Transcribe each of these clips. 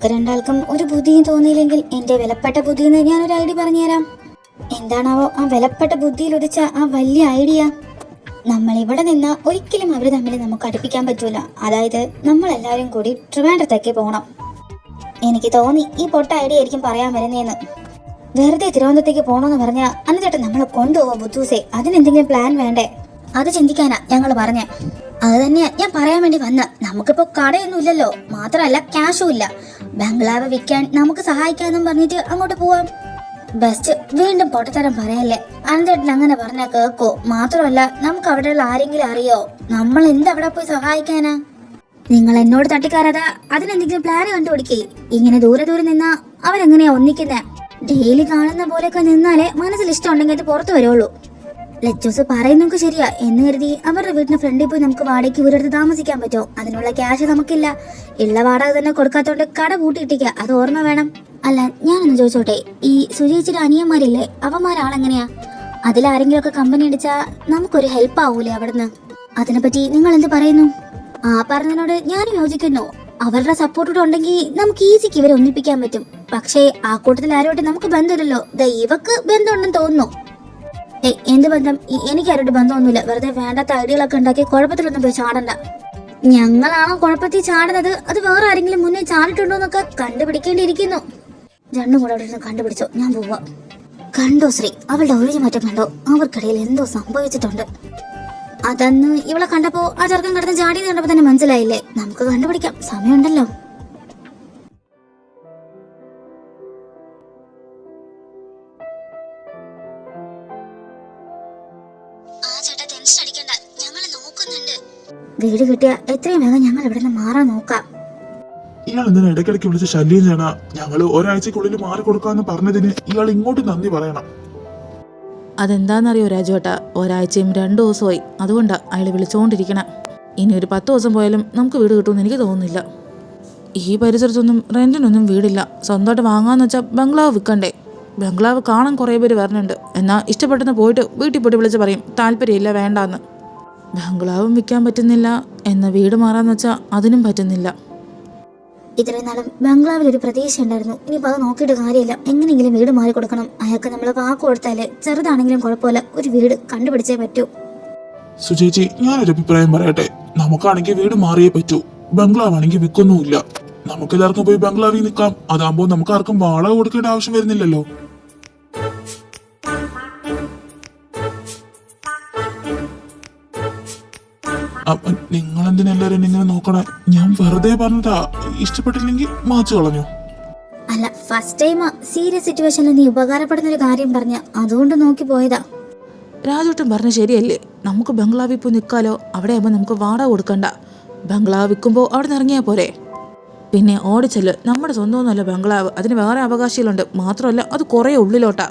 നിങ്ങൾക്ക് രണ്ടാൾക്കും ഒരു ബുദ്ധിയും തോന്നിയില്ലെങ്കിൽ എന്റെ വിലപ്പെട്ട ബുദ്ധിന്ന് ഞാനൊരു ഐഡിയ പറഞ്ഞുതരാം. എന്താണാവോ ആ വിലപ്പെട്ട ബുദ്ധിയിൽ ഉദിച്ച ആ വലിയ ഐഡിയ? നമ്മൾ ഇവിടെ നിന്ന് ഒരിക്കലും അവർ തമ്മിൽ നമുക്ക് അടുപ്പിക്കാൻ പറ്റൂല. അതായത് നമ്മളെല്ലാവരും കൂടി ട്രിവാൻഡ്രത്തേക്ക് പോകണം. എനിക്ക് തോന്നി ഈ പൊട്ട ഐഡിയ ആയിരിക്കും പറയാൻ വരുന്നേന്ന്. വെറുതെ തിരുവനന്തപുരത്തേക്ക് പോകണമെന്ന് പറഞ്ഞാൽ എന്നിട്ട് നമ്മളെ കൊണ്ടുപോവാ ബുദ്ധൂസേ. അതിനെന്തെങ്കിലും പ്ലാൻ വേണ്ടേ? അത് ചിന്തിക്കാനാ ഞങ്ങൾ പറഞ്ഞ. അത് തന്നെയാ ഞാൻ പറയാൻ വേണ്ടി വന്ന. നമുക്കിപ്പോ കടയൊന്നും ഇല്ലല്ലോ, മാത്രമല്ല ക്യാഷും ഇല്ല. ബംഗ്ലാവ് വിൽക്കാൻ നമുക്ക് സഹായിക്കാന്നും പറഞ്ഞിട്ട് അങ്ങോട്ട് പോവാം. ബെസ്റ്റ്. വീണ്ടും പൊട്ടത്തരം പറയല്ലേ. അനന്തേട്ടൻ അങ്ങനെ പറഞ്ഞാൽ കേക്കോ? മാത്രമല്ല നമുക്ക് അവിടെയുള്ള ആരെങ്കിലും അറിയോ? നമ്മൾ അവിടെ പോയി സഹായിക്കാനാ? നിങ്ങൾ എന്നോട് തട്ടിക്കാരാതാ. അതിനെന്തെങ്കിലും പ്ലാൻ കണ്ടുപിടിക്കേ. ഇങ്ങനെ ദൂരെ ദൂരെ നിന്നാ അവരെങ്ങനെയാ ഒന്നിക്കുന്നേ? ഡെയിലി കാണുന്ന പോലെയൊക്കെ നിന്നാലേ മനസ്സിൽ ഇഷ്ടം ഉണ്ടെങ്കിൽ അത് പുറത്തു വരുള്ളൂ. ലച്ചൂസ് പറയുന്നൊക്കെ ശരിയാ എന്ന് കരുതി അവരുടെ വീടിന് ഫ്രണ്ടിൽ പോയി നമുക്ക് വാടകയ്ക്ക് വീടെടുത്ത് താമസിക്കാൻ പറ്റുമോ? അതിനുള്ള ക്യാഷ് നമുക്കില്ല. ഉള്ള വാടക തന്നെ കൊടുക്കാത്തോണ്ട് കട പൂട്ടിയിട്ടിരിക്കുക. അത് ഓർമ്മ വേണം. അല്ല, ഞാനൊന്ന് ചോദിച്ചോട്ടെ, ഈ സുജയിച്ചിട്ട് അനിയന്മാരില്ലേ, അവന്മാരാളെങ്ങനെയാ? അതിലാരെങ്കിലും ഒക്കെ കമ്പനി അടിച്ചാ നമുക്കൊരു ഹെൽപ്പ് ആവൂലേ അവിടുന്ന്? അതിനെപ്പറ്റി നിങ്ങൾ എന്ത് പറയുന്നു? ആ പറഞ്ഞതിനോട് ഞാനും യോജിക്കുന്നു. അവരുടെ സപ്പോർട്ടോടെ ഉണ്ടെങ്കിൽ നമുക്ക് ഈസിക്ക് ഇവരെ ഒന്നിപ്പിക്കാൻ പറ്റും. പക്ഷേ ആ കൂട്ടത്തിൽ ആരോട്ട് നമുക്ക് ബന്ധമില്ലല്ലോ. ഇവക്ക് ബന്ധമുണ്ടെന്ന് തോന്നുന്നു. എന്ത് ബന്ധം? എനിക്ക് ആരോട് ബന്ധമൊന്നുമില്ല. വെറുതെ വേണ്ടാത്ത ഐഡിയകളൊക്കെ ഉണ്ടാക്കി കുഴപ്പത്തിലൊന്നും പോയി ചാടണ്ട. ഞങ്ങളാണോ കുഴപ്പത്തിൽ ചാടുന്നത്, അത് വേറെ ആരെങ്കിലും മുന്നേ ചാടിട്ടുണ്ടോ എന്നൊക്കെ കണ്ടുപിടിക്കേണ്ടിയിരിക്കുന്നു. രണ്ടും കൂടെ അവിടെ നിന്ന് കണ്ടുപിടിച്ചോ, ഞാൻ പോവാ. കണ്ടോ ശ്രീ, അവളുടെ ഒഴിഞ്ഞു മാറ്റം കണ്ടോ? അവർക്കിടയിൽ എന്തോ സംഭവിച്ചിട്ടുണ്ട്. അതന്ന് ഇവളെ കണ്ടപ്പോ ആ ചെറുക്കൻ കിടന്ന് ചാടിയത് കണ്ടപ്പോ തന്നെ മനസ്സിലായില്ലേ? നമുക്ക് കണ്ടുപിടിക്കാം, സമയമുണ്ടല്ലോ. വീട് കിട്ടിയ എത്രയും വേഗം ഞങ്ങൾ ഇവിടെ നിന്ന് മാറാൻ നോക്കാം. ഇയാൾ എന്തിനാ ഇടയ്ക്കിടയ്ക്ക് വിളിച്ച് ശല്യം ചെയ്യണ? ഞങ്ങള് ഒരാഴ്ചക്കുള്ളിൽ മാറി കൊടുക്കാന്ന് പറഞ്ഞതിന് ഇയാൾ ഇങ്ങോട്ട് നന്ദി പറയണം. അതെന്താണെന്നറിയോ രാജുവേട്ടാ, ഒരാഴ്ചയും 2 ദിവസമായി. അതുകൊണ്ടാണ് അയാൾ വിളിച്ചുകൊണ്ടിരിക്കണം. ഇനി ഒരു 10 ദിവസം പോയാലും നമുക്ക് വീട് കിട്ടുമെന്ന് എനിക്ക് തോന്നുന്നില്ല. ഈ പരിസരത്തൊന്നും റെന്റിനൊന്നും വീടില്ല. സ്വന്തമായിട്ട് വാങ്ങാന്ന് വെച്ചാൽ ബംഗ്ലാവ് വിൽക്കണ്ടേ? ബംഗ്ലാവ് കാണാൻ കുറേ പേര് വരുന്നുണ്ട്. എന്നാൽ ഇഷ്ടപ്പെട്ടെന്ന് പോയിട്ട് വീട്ടിൽ പോയിട്ട് വിളിച്ച് പറയും താല്പര്യമില്ല, വേണ്ടാന്ന്. ബംഗ്ലാവും വിൽക്കാൻ പറ്റുന്നില്ല, എന്നാൽ വീട് മാറാന്ന് വെച്ചാൽ അതിനും പറ്റുന്നില്ല. ഇത്രയും നാളും ബംഗ്ലാവിൽ ഒരു പ്രതീക്ഷ ഉണ്ടായിരുന്നു. ഇനിയിപ്പോൾ അത് നോക്കിയിട്ട് കാര്യമില്ല. എങ്ങനെയെങ്കിലും വീട് മാറി കൊടുക്കണം. അയാൾക്ക് നമ്മൾ വാക്ക് കൊടുത്താല് ചെറുതാണെങ്കിലും കുഴപ്പമില്ല, ഒരു വീട് കണ്ടുപിടിച്ചേ പറ്റൂ. സുചേച്ചി, ഞാനൊരു അഭിപ്രായം പറയട്ടെ. നമുക്കാണെങ്കിൽ വീട് മാറിയേ പറ്റൂ. ബംഗ്ലാവ് ആണെങ്കിൽ വിൽക്കൊന്നുമില്ല. നമുക്ക് എല്ലാവർക്കും പോയി ബംഗ്ലാവിൽ നിൽക്കാം. അതാകുമ്പോ നമുക്ക് ആർക്കും വാടക കൊടുക്കേണ്ട ആവശ്യം വരുന്നില്ലല്ലോ. നിങ്ങളെന്തിനെല്ലാരും ഇങ്ങനെ നോക്കണേ? ഞാൻ വെറുതെ പറഞ്ഞതാ. ഇഷ്ടപ്പെട്ടില്ലെങ്കിൽ മാച്ചു കളഞ്ഞു. അല്ല, ഫസ്റ്റ് ടൈം സീരിയസ് സിറ്റുവേഷനിൽ നീ ഉപകാരപ്പെടുന്ന ഒരു കാര്യം പറഞ്ഞ, അതുകൊണ്ട് നോക്കി പോയതാ. രാജോട്ടൻ പറഞ്ഞ ശരിയല്ലേ? നമുക്ക് ബംഗ്ലാവിൽ പോയി നിൽക്കാലോ. അവിടെ ആകുമ്പോൾ നമുക്ക് വാടക കൊടുക്കണ്ട. ബംഗ്ലാവ് വിൽക്കുമ്പോൾ അവിടെ നിന്ന് ഇറങ്ങിയാൽ പോരെ? പിന്നെ ഓടിച്ചല്ലോ, നമ്മുടെ സ്വന്തമൊന്നുമല്ല ബംഗ്ലാവ്. അതിന് വേറെ അവകാശികളുണ്ട്. മാത്രമല്ല അത് കുറേ ഉള്ളിലോട്ടാ.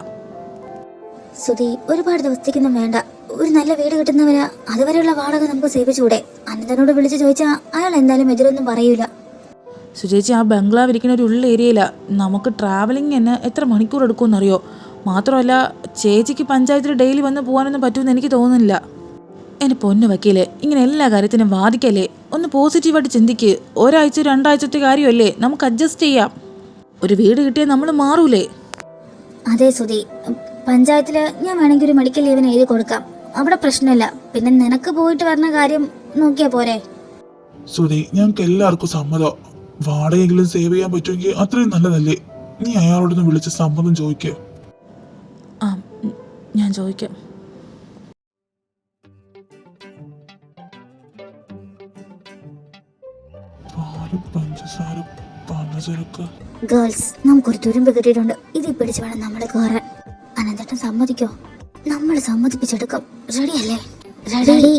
സുധി, ഒരുപാട് ദിവസത്തേക്കൊന്നും വേണ്ട. ഒരു നല്ല വീട് കിട്ടുന്നവരാ. അതുവരെയുള്ള വാടക നമുക്ക് സേവിച്ചൂടെ? അനന്തനോട് വിളിച്ച് ചോദിച്ചാൽ അയാൾ എന്തായാലും എതിരൊന്നും പറയൂല. സുചേച്ചി, ആ ബംഗ്ലാവ് ഇരിക്കുന്ന ഒരു ഉള്ള ഏരിയയിലാണ്. നമുക്ക് ട്രാവലിംഗ് തന്നെ എത്ര മണിക്കൂർ എടുക്കുമെന്നറിയോ? മാത്രമല്ല ചേച്ചിക്ക് പഞ്ചായത്തിൽ ഡെയിലി വന്ന് പോകാനൊന്നും പറ്റുമെന്ന് എനിക്ക് തോന്നുന്നില്ല. എൻ്റെ പൊന്നു വക്കീലെ, ഇങ്ങനെ എല്ലാ കാര്യത്തിനും വാദിക്കല്ലേ. ഒന്ന് പോസിറ്റീവായിട്ട് ചിന്തിക്ക്. ഒരാഴ്ച 2 ആഴ്ചത്തെ കാര്യമല്ലേ, നമുക്ക് അഡ്ജസ്റ്റ് ചെയ്യാം. ഒരു വീട് കിട്ടിയാൽ നമ്മൾ മാറൂലേ? അതെ സുധി, പഞ്ചായത്തിൽ ഞാൻ വേണമെങ്കിൽ ഒരു മെഡിക്കൽ ലീവിന് എഴുതി കൊടുക്കാം. അവിടെ പ്രശ്നമില്ല. പിന്നെ നിനക്ക് പോയിട്ട് വരുന്ന കാര്യം നോക്കിയാ പോരെ? സുധി, ഞങ്ങൾക്ക് എല്ലാവർക്കും സമ്മതം. വാടകയെങ്കിലും സേവ് ചെയ്യാൻ പറ്റുമെങ്കിൽ അത്രയും നല്ലതല്ലേ? നീ അയാളോടൊന്ന് വിളിച്ച് സമ്മതം ചോദിക്കുക. ആ, ഞാൻ ചോദിക്കാം. പഞ്ചസാര, പലചരക്ക്. ഗേൾസ്, നമുക്കൊരു തുരുമ്പ് കിട്ടിയിട്ടുണ്ട്. ഇതിൽ പിടിച്ച് വേണം നമ്മൾ കയറാൻ. അനന്തേട്ടൻ സമ്മതിക്കോ? നമ്മൾ സമ്മതിപ്പിച്ചെടുക്കും. റെഡിയല്ലേ? റെഡി.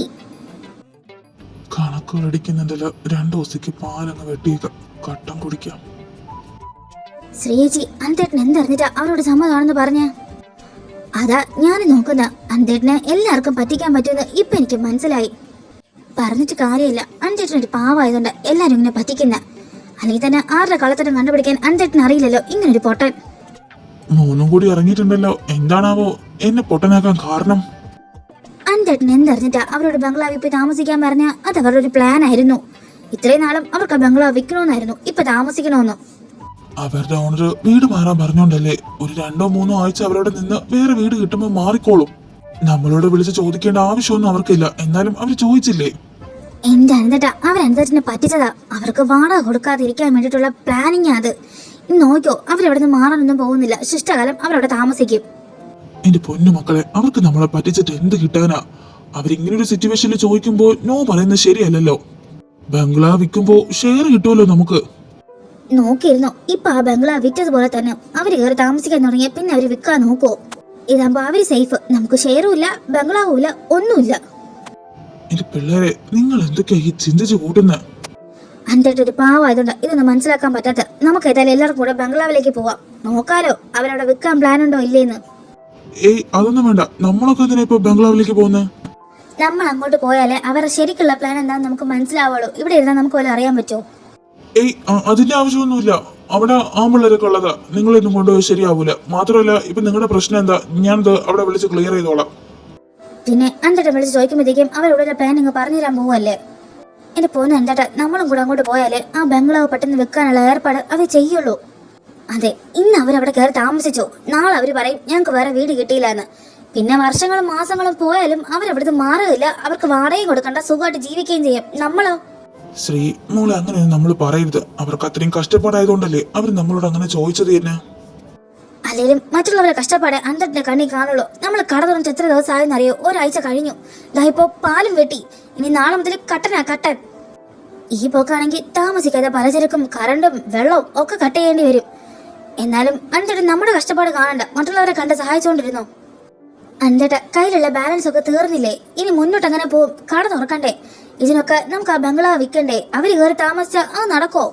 കണക്കുകൾ അടിക്കുന്നുണ്ടല്ലോ. 2 ദിവസത്തേക്ക് പാലങ്ങ് വെട്ടിയേക്കാം. കട്ടം കുടിക്കാം. ശ്രീജി, അനന്തേട്ടൻ എന്തറിഞ്ഞിട്ടാ അവരോട് സമ്മതമാണെന്ന് പറഞ്ഞ? അതാ ഞാൻ നോക്കുന്ന. അനന്തേട്ടനെ എല്ലാവർക്കും പറ്റിക്കാൻ പറ്റുമെന്ന് ഇപ്പൊ എനിക്ക് മനസ്സിലായി. പറഞ്ഞിട്ട് കാര്യമില്ല. അനന്തേട്ടൻ ഒരു പാവായതുകൊണ്ട് എല്ലാരും ഇങ്ങനെ പറ്റിക്കുന്ന. അല്ലെങ്കിൽ തന്നെ ആരുടെ കളത്തരം കണ്ടുപിടിക്കാൻ അനന്തേട്ടൻ അറിയില്ലല്ലോ. ഇങ്ങനൊരു പൊട്ടൻ. 3 കൂടി ഇറങ്ങിയിട്ടുണ്ടല്ലോ. എന്താണാവോ എന്നെ പൊട്ടനാക്കാൻ കാരണം? അനന്തേട്ടൻ എന്തറിഞ്ഞിട്ടാ അവരോട് ബംഗ്ലാവിൽ പോയി താമസിക്കാൻ പറഞ്ഞ? അത് അവരുടെ ഒരു പ്ലാൻ ആയിരുന്നു. ഇത്രയും നാളും അവർക്ക് ബംഗ്ലാവ് വിൽക്കണമെന്നായിരുന്നു, ഇപ്പൊ താമസിക്കണമെന്ന്. അവരുടെ ഓണർ വീട് മാറാൻ പറഞ്ഞോണ്ടല്ലേ ഒരു 2-3 ആഴ്ച അവരവിടെ നിന്ന് വേറെ വീട് കിട്ടുമ്പോൾ മാറിക്കോളും. നമ്മളോട് വിളിച്ച് ചോദിക്കേണ്ട ആവശ്യമൊന്നും അവർക്കില്ല. എന്നാലും അവർ ചോദിച്ചില്ലേ. എന്റെ അനന്തേട്ടാ, അവരനന്തേട്ടനെ പറ്റിച്ചതാ. അവർക്ക് വാടക കൊടുക്കാതിരിക്കാൻ വേണ്ടിയിട്ടുള്ള പ്ലാനിങ് അത്. ഇന്ന് നോക്കിയോ, അവരവിടെ നിന്ന് മാറാനൊന്നും പോകുന്നില്ല. ശിഷ്ടകാലം അവരവിടെ താമസിക്കും. എന്റെ പൊന്നു മക്കളെ, അവർക്ക് നമ്മളെ പറ്റിച്ചിട്ട് എന്ത് കിട്ടാനാ? അവരിങ്ങനൊരു സിറ്റുവേഷനിൽ ചോദിക്കുമ്പോൾ നോ പറയുന്നത് ശരിയല്ലല്ലോ. ബംഗ്ലാവ് വിൽക്കുമ്പോ ഷെയർ കിട്ടുമല്ലോ നമുക്ക്. നോക്കിയിരുന്നോ, ഇപ്പൊ ആ ബംഗ്ലാവ് വിറ്റതുപോലെ തന്നെ അവര് കയറി താമസിക്കാൻ തുടങ്ങിയ പിന്നെ അവര് വിൽക്കാൻ നോക്കുവോ? ഇതാകുമ്പോ അവര് സേഫ്, നമുക്ക് ഷെയറും ഇല്ല, ബംഗ്ലാവും ഇല്ല, ഒന്നുമില്ല. എന്റെ പിള്ളേരെ, നിങ്ങൾ എന്തൊക്കെയാ ഈ ചിന്തിച്ചു കൂട്ടുന്ന? അന്തേട്ട ഒരു പാവമായതുകൊണ്ട് ഇതൊന്നും മനസ്സിലാക്കാൻ പറ്റാത്ത. നമുക്ക് ഏതായാലും എല്ലാവർക്കും കൂടെ ബംഗ്ലാവിലേക്ക് പോവാം. നോക്കാലോ അവരവിടെ വിൽക്കാൻ പ്ലാൻ ഉണ്ടോ ഇല്ലേന്ന്. ഏയ് അതൊന്നും വേണ്ട. നമ്മളൊക്കെ എന്തിനാ ഇപ്പൊ ബംഗ്ലാവിലേക്ക് പോകുന്നത്? നമ്മൾ അങ്ങോട്ട് പോയാലേ അവരുടെ ശരിക്കുള്ള പ്ലാൻ എന്താണെന്ന് നമുക്ക് മനസ്സിലാവുള്ളൂ. ഇവിടെ ഇരുന്നാൽ നമുക്ക് വല്ല അറിയാൻ പറ്റുമോ? ഏയ് അതിന്റെ ആവശ്യമൊന്നുമില്ല. അവിടെ ആമ്പിള്ളേരൊക്കെ ഉള്ളതാ. നിങ്ങളൊന്നും കൊണ്ടുപോയി ശരിയാവൂല. മാത്രമല്ല ഇപ്പൊ നിങ്ങളുടെ പ്രശ്നം എന്താ, ഞാനത് അവിടെ വിളിച്ച് ക്ലിയർ ചെയ്തോളാം. പിന്നെ അന്തേട്ടൻ വിളിച്ച് ചോദിക്കുമ്പോഴത്തേക്കും അവരുടെ പ്ലാൻ നിങ്ങൾ പറഞ്ഞു തരാൻ പോവല്ലേ? എന്റെ പോന്ന് എന്താ, നമ്മളും കൂടെ അങ്ങോട്ട് പോയാലേ ആ ബംഗ്ലാവ് പെട്ടെന്ന് വെക്കാനുള്ള ഏർപ്പാട് അവർ ചെയ്യുള്ളൂ. അതെ, ഇന്ന് അവരവിടെ കയറി താമസിച്ചു, നാളെ അവർ പറയും ഞങ്ങൾക്ക് വേറെ വീട് കിട്ടിയില്ല എന്ന്. പിന്നെ വർഷങ്ങളും മാസങ്ങളും പോയാലും അവരവിടുന്ന് മാറുകയില്ല. അവർക്ക് വാടകയും കൊടുക്കണ്ട, സുഖമായിട്ട് ജീവിക്കുകയും ചെയ്യും. നമ്മളോ? ശ്രീ മോളെ, അങ്ങനെ നമ്മൾ പറയരുത്. അവർക്ക് അത്രയും കഷ്ടപ്പാടായതുകൊണ്ടല്ലേ അവർ നമ്മളോട് അങ്ങനെ ചോദിച്ചത് തന്നെ. അല്ലെങ്കിലും മറ്റുള്ളവരെ കഷ്ടപ്പാടെ അന്തന്റെ കണ്ണി കാണുള്ളൂ. നമ്മൾ കട തുറന്നിട്ട് എത്ര ദിവസം ആയെന്നറിയോ? ഒരാഴ്ച കഴിഞ്ഞു. ദാ ഇപ്പോ പാലും വെട്ടി. ഇനി നാളെ മുതൽ കട്ടൻ. ഈ പോക്കാണെങ്കിൽ താമസിക്കാതെ പലചരക്കും കറണ്ടും വെള്ളവും ഒക്കെ കട്ട് ചെയ്യേണ്ടി വരും. എന്നാലും അന്തേട്ടൻ നമ്മുടെ കഷ്ടപ്പാട് കാണണ്ട, മറ്റുള്ളവരെ കണ്ട് സഹായിച്ചുകൊണ്ടിരുന്നോ? അന്തേട്ട കയ്യിലുള്ള ബാലൻസ് ഒക്കെ തീർന്നില്ലേ? ഇനി മുന്നോട്ട് അങ്ങനെ പോവും. കട തുറക്കണ്ടേ? ഇതിനൊക്കെ നമുക്ക് ആ ബംഗ്ലാവ് വിൽക്കണ്ടേ? അവര് കയറി താമസിച്ചാ അത് നടക്കോ?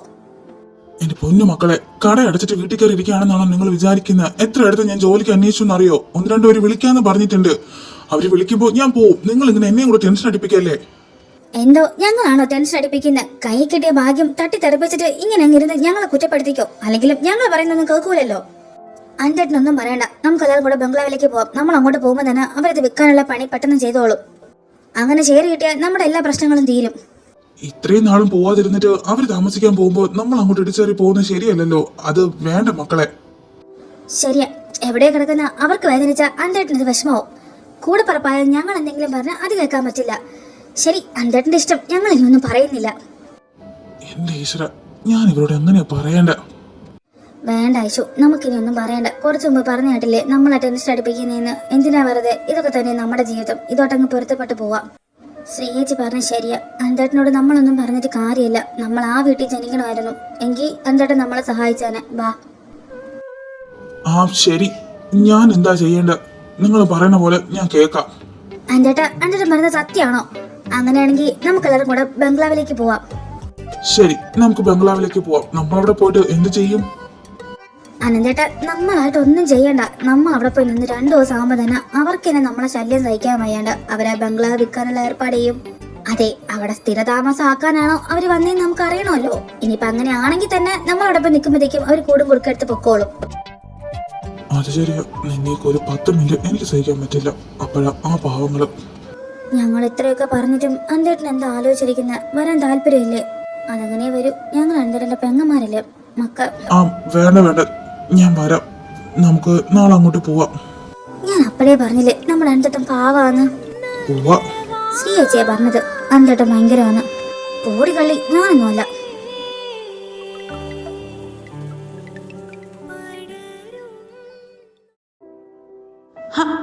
എന്റെ പൊന്നു മക്കളെ, കട അടച്ചിട്ട് വീട്ടിൽ കയറി ഇരിക്കുകയാണെന്നാണോ നിങ്ങൾ വിചാരിക്കുന്നത്? എത്ര അടുത്ത് ഞാൻ ജോലിക്ക് അന്വേഷിച്ചു അറിയോ? 1-2 പേര് വിളിക്കാന്ന് പറഞ്ഞിട്ടുണ്ട്. അവര് വിളിക്കുമ്പോ ഞാൻ പോവും. നിങ്ങൾ ഇങ്ങനെ എന്നെയും കൂടെ ടെൻഷൻ അടിപ്പിക്കല്ലേ? എന്തോ ഞങ്ങളാണോ ടെൻഷൻ അടിപ്പിക്കുന്നത്? കൈ കിട്ടിയ ഭാഗ്യം തട്ടിത്തെറിപ്പിച്ചിട്ട് ഇങ്ങനെ അങ്ങിരുന്ന് ഞങ്ങളെ കുറ്റപ്പെടുത്തിക്കോ? അല്ലെങ്കിലും ഞങ്ങൾ പറയുന്നൊന്നും കേൾക്കൂലല്ലോ. അന്തേട്ടനൊന്നും പറയണ്ട, നമുക്കെല്ലാവരും കൂടെ ബംഗ്ലാവിലേക്ക് പോവാം. നമ്മൾ അങ്ങോട്ട് പോകുമ്പോൾ തന്നെ അവരത് വിൽക്കാനുള്ള പണി പെട്ടെന്ന് ചെയ്തോളും. അങ്ങനെ ഷെയർ കിട്ടിയാൽ നമ്മുടെ എല്ലാ പ്രശ്നങ്ങളും തീരും. ഇത്രയും നാളും പോവാതിരുന്നിട്ട് അവര് താമസിക്കാൻ പോകുമ്പോ നമ്മൾ അങ്ങോട്ട് ഇടിച്ചേറി പോകുന്നത് ശരിയല്ലല്ലോ. അത് വേണ്ട മക്കളെ. ശരിയാ, എവിടെ കിടക്കുന്ന അവർക്ക് വേദനിച്ച അന്തേട്ടന് ഇത് വിഷമാവും. കൂടെ പറപ്പായ ഞങ്ങൾ എന്തെങ്കിലും പറഞ്ഞാൽ അത് കേൾക്കാൻ പറ്റില്ല. ശരി, അന്തേട്ടന്റെ ഇഷ്ടം, ഞങ്ങൾ ഇനിയൊന്നും പറയുന്നില്ല. എന്റെ ഈശ്വര, ഞാൻ ഇവരോട് എങ്ങനെയാ പറയണ്ട? വേണ്ട ഐശു, നമുക്കിനി ഒന്നും പറയണ്ട. കുറച്ചു മുമ്പ് പറഞ്ഞു കേട്ടില്ലേ നമ്മളെ ടെൻഷൻ അടിപ്പിക്കുന്നതെന്ന്? എന്തിനാ വെറുതെ? ഇതൊക്കെ തന്നെ നമ്മുടെ ജീവിതം. ഇതോട്ടങ്ങ് പൊരുത്തപ്പെട്ടു പോവാം. ശ്രീയേച്ചി പറഞ്ഞ ശരിയാ. അന്തേട്ടനോട് നമ്മളൊന്നും പറഞ്ഞിട്ട് കാര്യമില്ല. നമ്മൾ ആ വീട്ടിൽ ജനിക്കണമായിരുന്നു. എങ്കിൽ അന്തേട്ടൻ നമ്മളെ സഹായിച്ചാനെ. വാ. ആ ശരി, ഞാൻ എന്താ ചെയ്യേണ്ട? നിങ്ങൾ പറയുന്ന പോലെ ഞാൻ കേൾക്കാം. അന്തേട്ടൻ പറഞ്ഞത് സത്യമാണോ? അങ്ങനെയാണെങ്കിൽ നമുക്കെല്ലാവരും കൂടെ ബംഗ്ലാവിലേക്ക് പോവാം. ശരി, നമുക്ക് ബംഗ്ലാവിലേക്ക് പോവാം. നമ്മളവിടെ പോയിട്ട് എന്ത് ചെയ്യും? അനന്തേട്ട, നമ്മളായിട്ട് ഒന്നും ചെയ്യണ്ട. നമ്മൾ അവിടെ പോയി നിന്ന് 2 ദിവസം ആകുമ്പോ തന്നെ അവർക്ക് തന്നെ നമ്മളെ ശല്യം സഹിക്കാൻ വയ്യാണ്ട് അവരെ ബംഗ്ലാവ് വിൽക്കാനുള്ള ഏർപ്പാട് ചെയ്യും. അതെ, അവിടെ സ്ഥിരതാമസം ആക്കാനാണോ അവര് വന്നേന്ന് നമുക്ക് അറിയണമല്ലോ. ഇനിയിപ്പൊ അങ്ങനെ ആണെങ്കിൽ തന്നെ നമ്മൾ അവിടെ പോയി നിൽക്കുമ്പോഴത്തേക്കും അവർ കൂടും കൊടുക്കെടുത്ത് പൊക്കോളും. അത് ശരിയാ. നിന്നേക്ക് ഒരു 10 മിനിറ്റ് എനിക്ക് സഹിക്കാൻ പറ്റില്ല. അപ്പോഴാ ആ പാവങ്ങള്. ഞങ്ങൾ ഇത്രയൊക്കെ പറഞ്ഞിട്ടും അന്തേട്ടൻ എന്താ ആലോചിച്ചിരിക്കുന്നത്? വരാൻ താല്പര്യമില്ലേ? അതങ്ങനെ വരും. ഞങ്ങൾ അന്തേട്ടന്റെ പെങ്ങന്മാരല്ലേ, മക്കൾ. ആ വേണ്ട, ഞാൻ വരാം. നമുക്ക് നാളെ അങ്ങോട്ട് പോവാം. ഞാൻ അപ്പഴേ പറഞ്ഞില്ലേ നമ്മുടെ അന്തേട്ടൻ പാവാന്ന്. പോവാ. ശ്രീയേച്ചിയാ പറഞ്ഞത് അന്തേട്ടൻ ഭയങ്കരമാണ്. ഓടിക്കള്ളി, ഞാനൊന്നുമല്ല.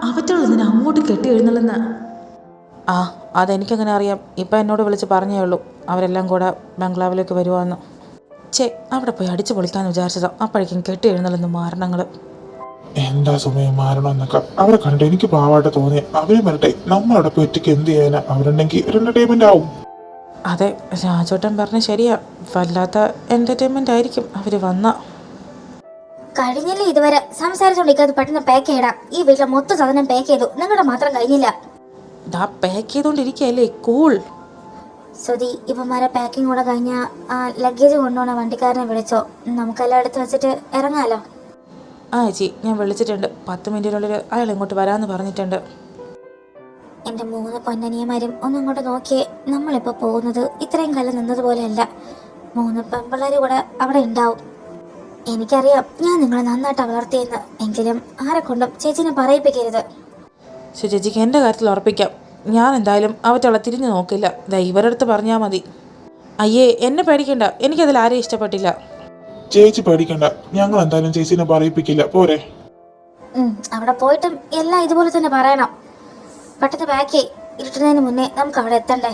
അവറ്റോളെന്തിനാ അങ്ങോട്ട് കെട്ടി എഴുന്നള്ളുന്ന? ആ, അതെനിക്കങ്ങനെ അറിയാം. ഇപ്പം എന്നോട് വിളിച്ച് പറഞ്ഞേ ഉള്ളൂ അവരെല്ലാം കൂടെ ബംഗ്ലാവിലേക്ക് വരുവാന്ന്. അവിടെ പോയി അടിച്ചു പൊളിക്കാന്ന് വിചാരിച്ചതാ. അപ്പോഴേക്കും കെട്ടി എഴുന്നള്ളുന്നു മാരണങ്ങൾ. എന്താ സമയം മാറണം എന്നൊക്കെ അവരെ കണ്ടിട്ട് എനിക്ക് പാവായിട്ട് തോന്നി. അവരെ വരട്ടെ, നമ്മളവിടെ പോയി ഒറ്റയ്ക്ക് എന്ത് ചെയ്യാനാ? അവരുണ്ടെങ്കിൽ ഒരു എന്റർടൈൻമെന്റ് ആവും. അതെ, രാജോട്ടൻ പറഞ്ഞ ശരിയാ. വല്ലാത്ത എന്റർടൈൻമെന്റ് ആയിരിക്കും അവര് വന്ന. കഴിഞ്ഞില്ലേ ഇതുവരെ സംസാരിച്ചോണ്ടിരിക്കാതെ പെട്ടെന്ന് പാക്ക് ചെയ്യടാ. ഈ വീട്ടിലെ മൊത്തം സാധനം പാക്ക് ചെയ്തു, നിങ്ങളുടെ മാത്രം കഴിഞ്ഞില്ല. Pack ചെയ്തോണ്ടിരിക്കല്ലേ, cool. സുധി, ഇവന്മാരെ പാക്കിംഗ് കൂടെ കഴിഞ്ഞ ആ ലഗേജ് കൊണ്ടുപോണ വണ്ടിക്കാരനെ വിളിച്ചോ? നമുക്കെല്ലാം എടുത്ത് വെച്ചിട്ട് ഇറങ്ങാലോ. ആ ചേച്ചി, ഞാൻ വിളിച്ചിട്ടുണ്ട്. 10 മിനിറ്റിനുള്ളിൽ അയാൾ ഇങ്ങോട്ട് വരാമെന്ന് പറഞ്ഞിട്ടുണ്ട്. എൻ്റെ 3 പൊന്നനിയന്മാരും ഒന്നങ്ങോട്ട് നോക്കിയേ. നമ്മളിപ്പോൾ പോകുന്നത് ഇത്രയും കാലം നിന്നതുപോലെയല്ല. 3 പെൺപിള്ളേർ കൂടെ അവിടെ ഉണ്ടാവും. എനിക്കറിയാം ഞാൻ നിങ്ങളെ നന്നായിട്ട് വളർത്തിയെന്ന്. എങ്കിലും ആരെ കൊണ്ടും ചേച്ചിനെ പറയിപ്പിക്കരുത്. ശരി ചേച്ചിക്ക് എൻ്റെ കാര്യത്തിൽ ഉറപ്പിക്കാം. ഞാൻ എന്തായാലും അവറ്റവളെ തിരിഞ്ഞു നോക്കില്ല. ദാ ഇവരുടെ അടുത്ത് പറഞ്ഞാൽ മതി. അയ്യേ എന്നെ പേടിക്കണ്ട, എനിക്കതിൽ ആരെയും ഇഷ്ടപ്പെട്ടില്ല. ചേച്ചി പേടിക്കണ്ട, ഞങ്ങൾ എന്തായാലും ചേച്ചിനെ പറയിപ്പിക്കില്ല, പോരെ? അവിടെ പോയിട്ടും എല്ലാം ഇതുപോലെ തന്നെ പറയണം. പെട്ടെന്ന് ബാക്കി ഇരുട്ടുന്നതിന് മുന്നേ നമുക്ക് അവിടെ എത്തണ്ടേ?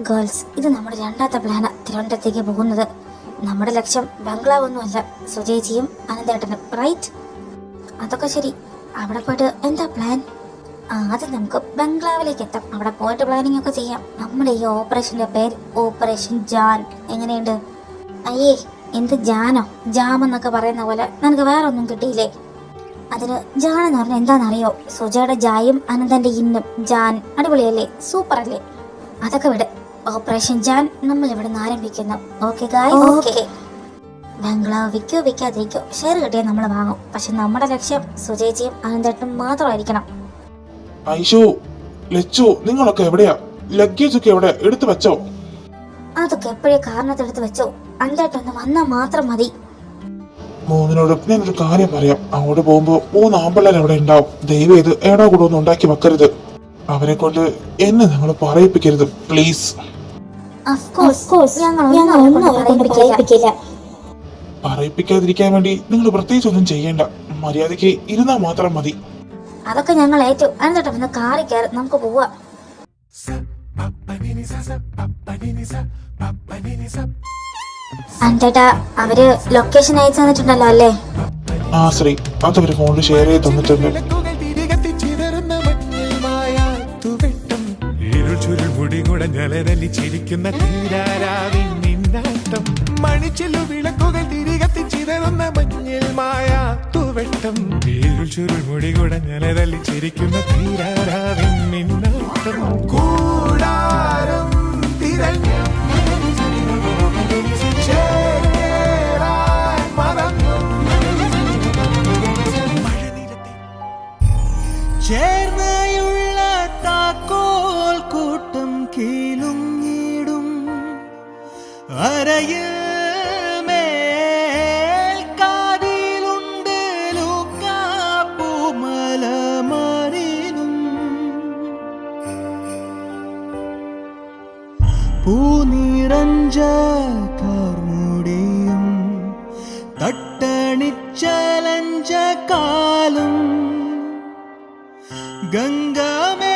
ഗേൾസ്, ഇത് നമ്മുടെ രണ്ടാമത്തെ പ്ലാന്. തിരുവനന്തപുരത്തേക്ക് പോകുന്നത്. നമ്മുടെ ലക്ഷ്യം ബംഗ്ലാവ് ഒന്നുമല്ല, സുജേച്ചിയും അനന്തേട്ടനും, റൈറ്റ്? അതൊക്കെ ശരി. അവിടെ പോയിട്ട് എന്താ പ്ലാൻ? ആദ്യം നമുക്ക് ബംഗ്ലാവിലേക്ക് എത്താം. അവിടെ പോയിട്ട് പ്ലാനിങ് ഒക്കെ ചെയ്യാം. നമ്മുടെ ഈ ഓപ്പറേഷന്റെ പേര് ഓപ്പറേഷൻ ജാൻ. എങ്ങനെയുണ്ട്? അയ്യേ, എന്ത് ജാനോ? ജാം എന്നൊക്കെ പറയുന്ന പോലെ നിനക്ക് വേറെ ഒന്നും കിട്ടിയില്ലേ? അതിന് ജാൻ എന്ന് പറഞ്ഞാൽ എന്താണെന്നറിയോ? സുജയുടെ ജായും അനന്തന്റെ ഇന്നും. ജാൻ അടിപൊളിയല്ലേ? സൂപ്പർ അല്ലേ? അതൊക്കെ വിട്. ഓപ്പറേഷൻ ജാൻ നമ്മൾ ഇവിടെ നിന്ന് ആരംഭിക്കുന്നു. Okay guys? ഓക്കെ. ബംഗ്ലാവ് വിൽക്കോ വിൽക്കാതിരിക്കോ ഷെയർ കിട്ടിയാൽ നമ്മൾ വാങ്ങും. പക്ഷെ നമ്മുടെ ലക്ഷ്യം സുജേച്ചിയും അനന്തേട്ടനും മാത്രമായിരിക്കണം. ഐഷു, ലച്ചു, നിങ്ങളൊക്കെ എവിടെയാ? ലഗേജ് ഒക്കെ എവിടെ? എടുത്തു വെച്ചോ? അതൊക്കെ എപ്പോഴേ കാരണത്തെടുത്ത് വെച്ചോ. അനന്തേട്ടൊന്ന് വന്നാൽ മാത്രം മതി. മൂന്നിനോട് ഞാനൊരു കാര്യം പറയാം. അങ്ങോട്ട് പോകുമ്പോ 3 ആമ്പിള്ളേർ അവിടെ ഉണ്ടാവും. ദയവ് ചെയ്ത് ഏടാ കൂടെ ഒന്നും ഉണ്ടാക്കി വെക്കരുത്. അവരെ കൊണ്ട് എന്നെ നിങ്ങൾ പറയിപ്പിക്കരുത്, പ്ലീസ്. പറയിപ്പിക്കാതിരിക്കാൻ വേണ്ടി നിങ്ങൾ പ്രത്യേകിച്ച് ഒന്നും ചെയ്യേണ്ട. മര്യാദയ്ക്ക് ഇരുന്നാ മാത്രം മതി. അതൊക്കെ ഞങ്ങൾ ഏറ്റു. അനന്തേട്ടൻ വന്ന് കാറി കയറി നമുക്ക് പോവാം. അനന്തേട്ടാ, അവര് ലൊക്കേഷൻ അയച്ചു തന്നിട്ടുണ്ടല്ലോ അല്ലേ? ആ ശ്രീ, അതവര് ഫോണിൽ ഷെയർ ചെയ്ത് തന്നിട്ടുണ്ട്. ചിരിക്കുന്ന മണിച്ചില്ലു വിളക്കുകൾ തിരികത്തി ചിതറുന്ന മഞ്ഞിൽ മായ തൂവെട്ടം. ചുരുൾ മുടി കുടഞ്ഞലതല്ലി ചിരിക്കുന്ന തീരാരാവിൻ മിന്നാട്ടം. കൂടാരം തിരഞ്ഞു ചേർന്നയുള്ള താക്കോൽ കൂട്ടം കീലുങ്ങിടും അരയിൽ മേൽ കാതിലുണ്ട് ലൂക്കാപ്പൂമലമറിനും പൂനിറഞ്ച കാർമുടിയും തട്ടണിച്ചലഞ്ച കാലും ഗംഗമേരുമമ്മ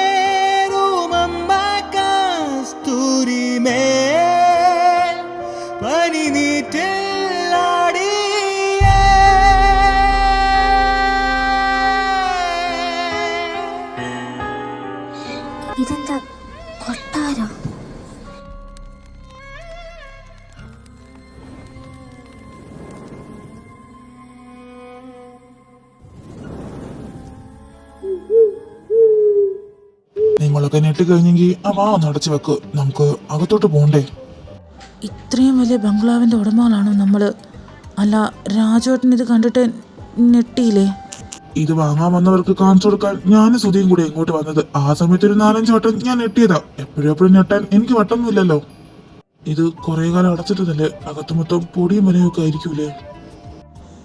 കസ്തൂരിമേൽ പനിനീറ്റിലാടിയേ. ഇതെന്താ കൊട്ടാരോ? നിങ്ങളൊക്കെ നെട്ട് കഴിഞ്ഞെങ്കിൽ ആ വാ ഒന്ന് അടച്ചു വെക്ക്. നമുക്ക് അകത്തോട്ട് പോണ്ടേ? ഇത്രയും വലിയ ബംഗ്ലാവിൻ്റെ ഉടമകളാണോ നമ്മൾ? അല്ല, രാജുവേട്ടൻ ഇത് കണ്ടിട്ട് ഞെട്ടിയില്ലേ? ഇത് വാങ്ങാൻ വന്നവർക്ക് കാണിച്ചു കൊടുക്കാൻ ഞാനും സുധിയും കൂടെ ഇങ്ങോട്ട് വന്നത്. ആ സമയത്ത് ഒരു 4-5 വട്ടം ഞാൻ ഞെട്ടിയതാ. എപ്പോഴും ഞെട്ടാൻ എനിക്ക് വട്ടൊന്നുമില്ലല്ലോ. ഇത് കുറെ കാലം അടച്ചിട്ടതല്ലേ? അകത്ത് മൊത്തം പൊടിയും വലയൊക്കെ ആയിരിക്കൂലേ?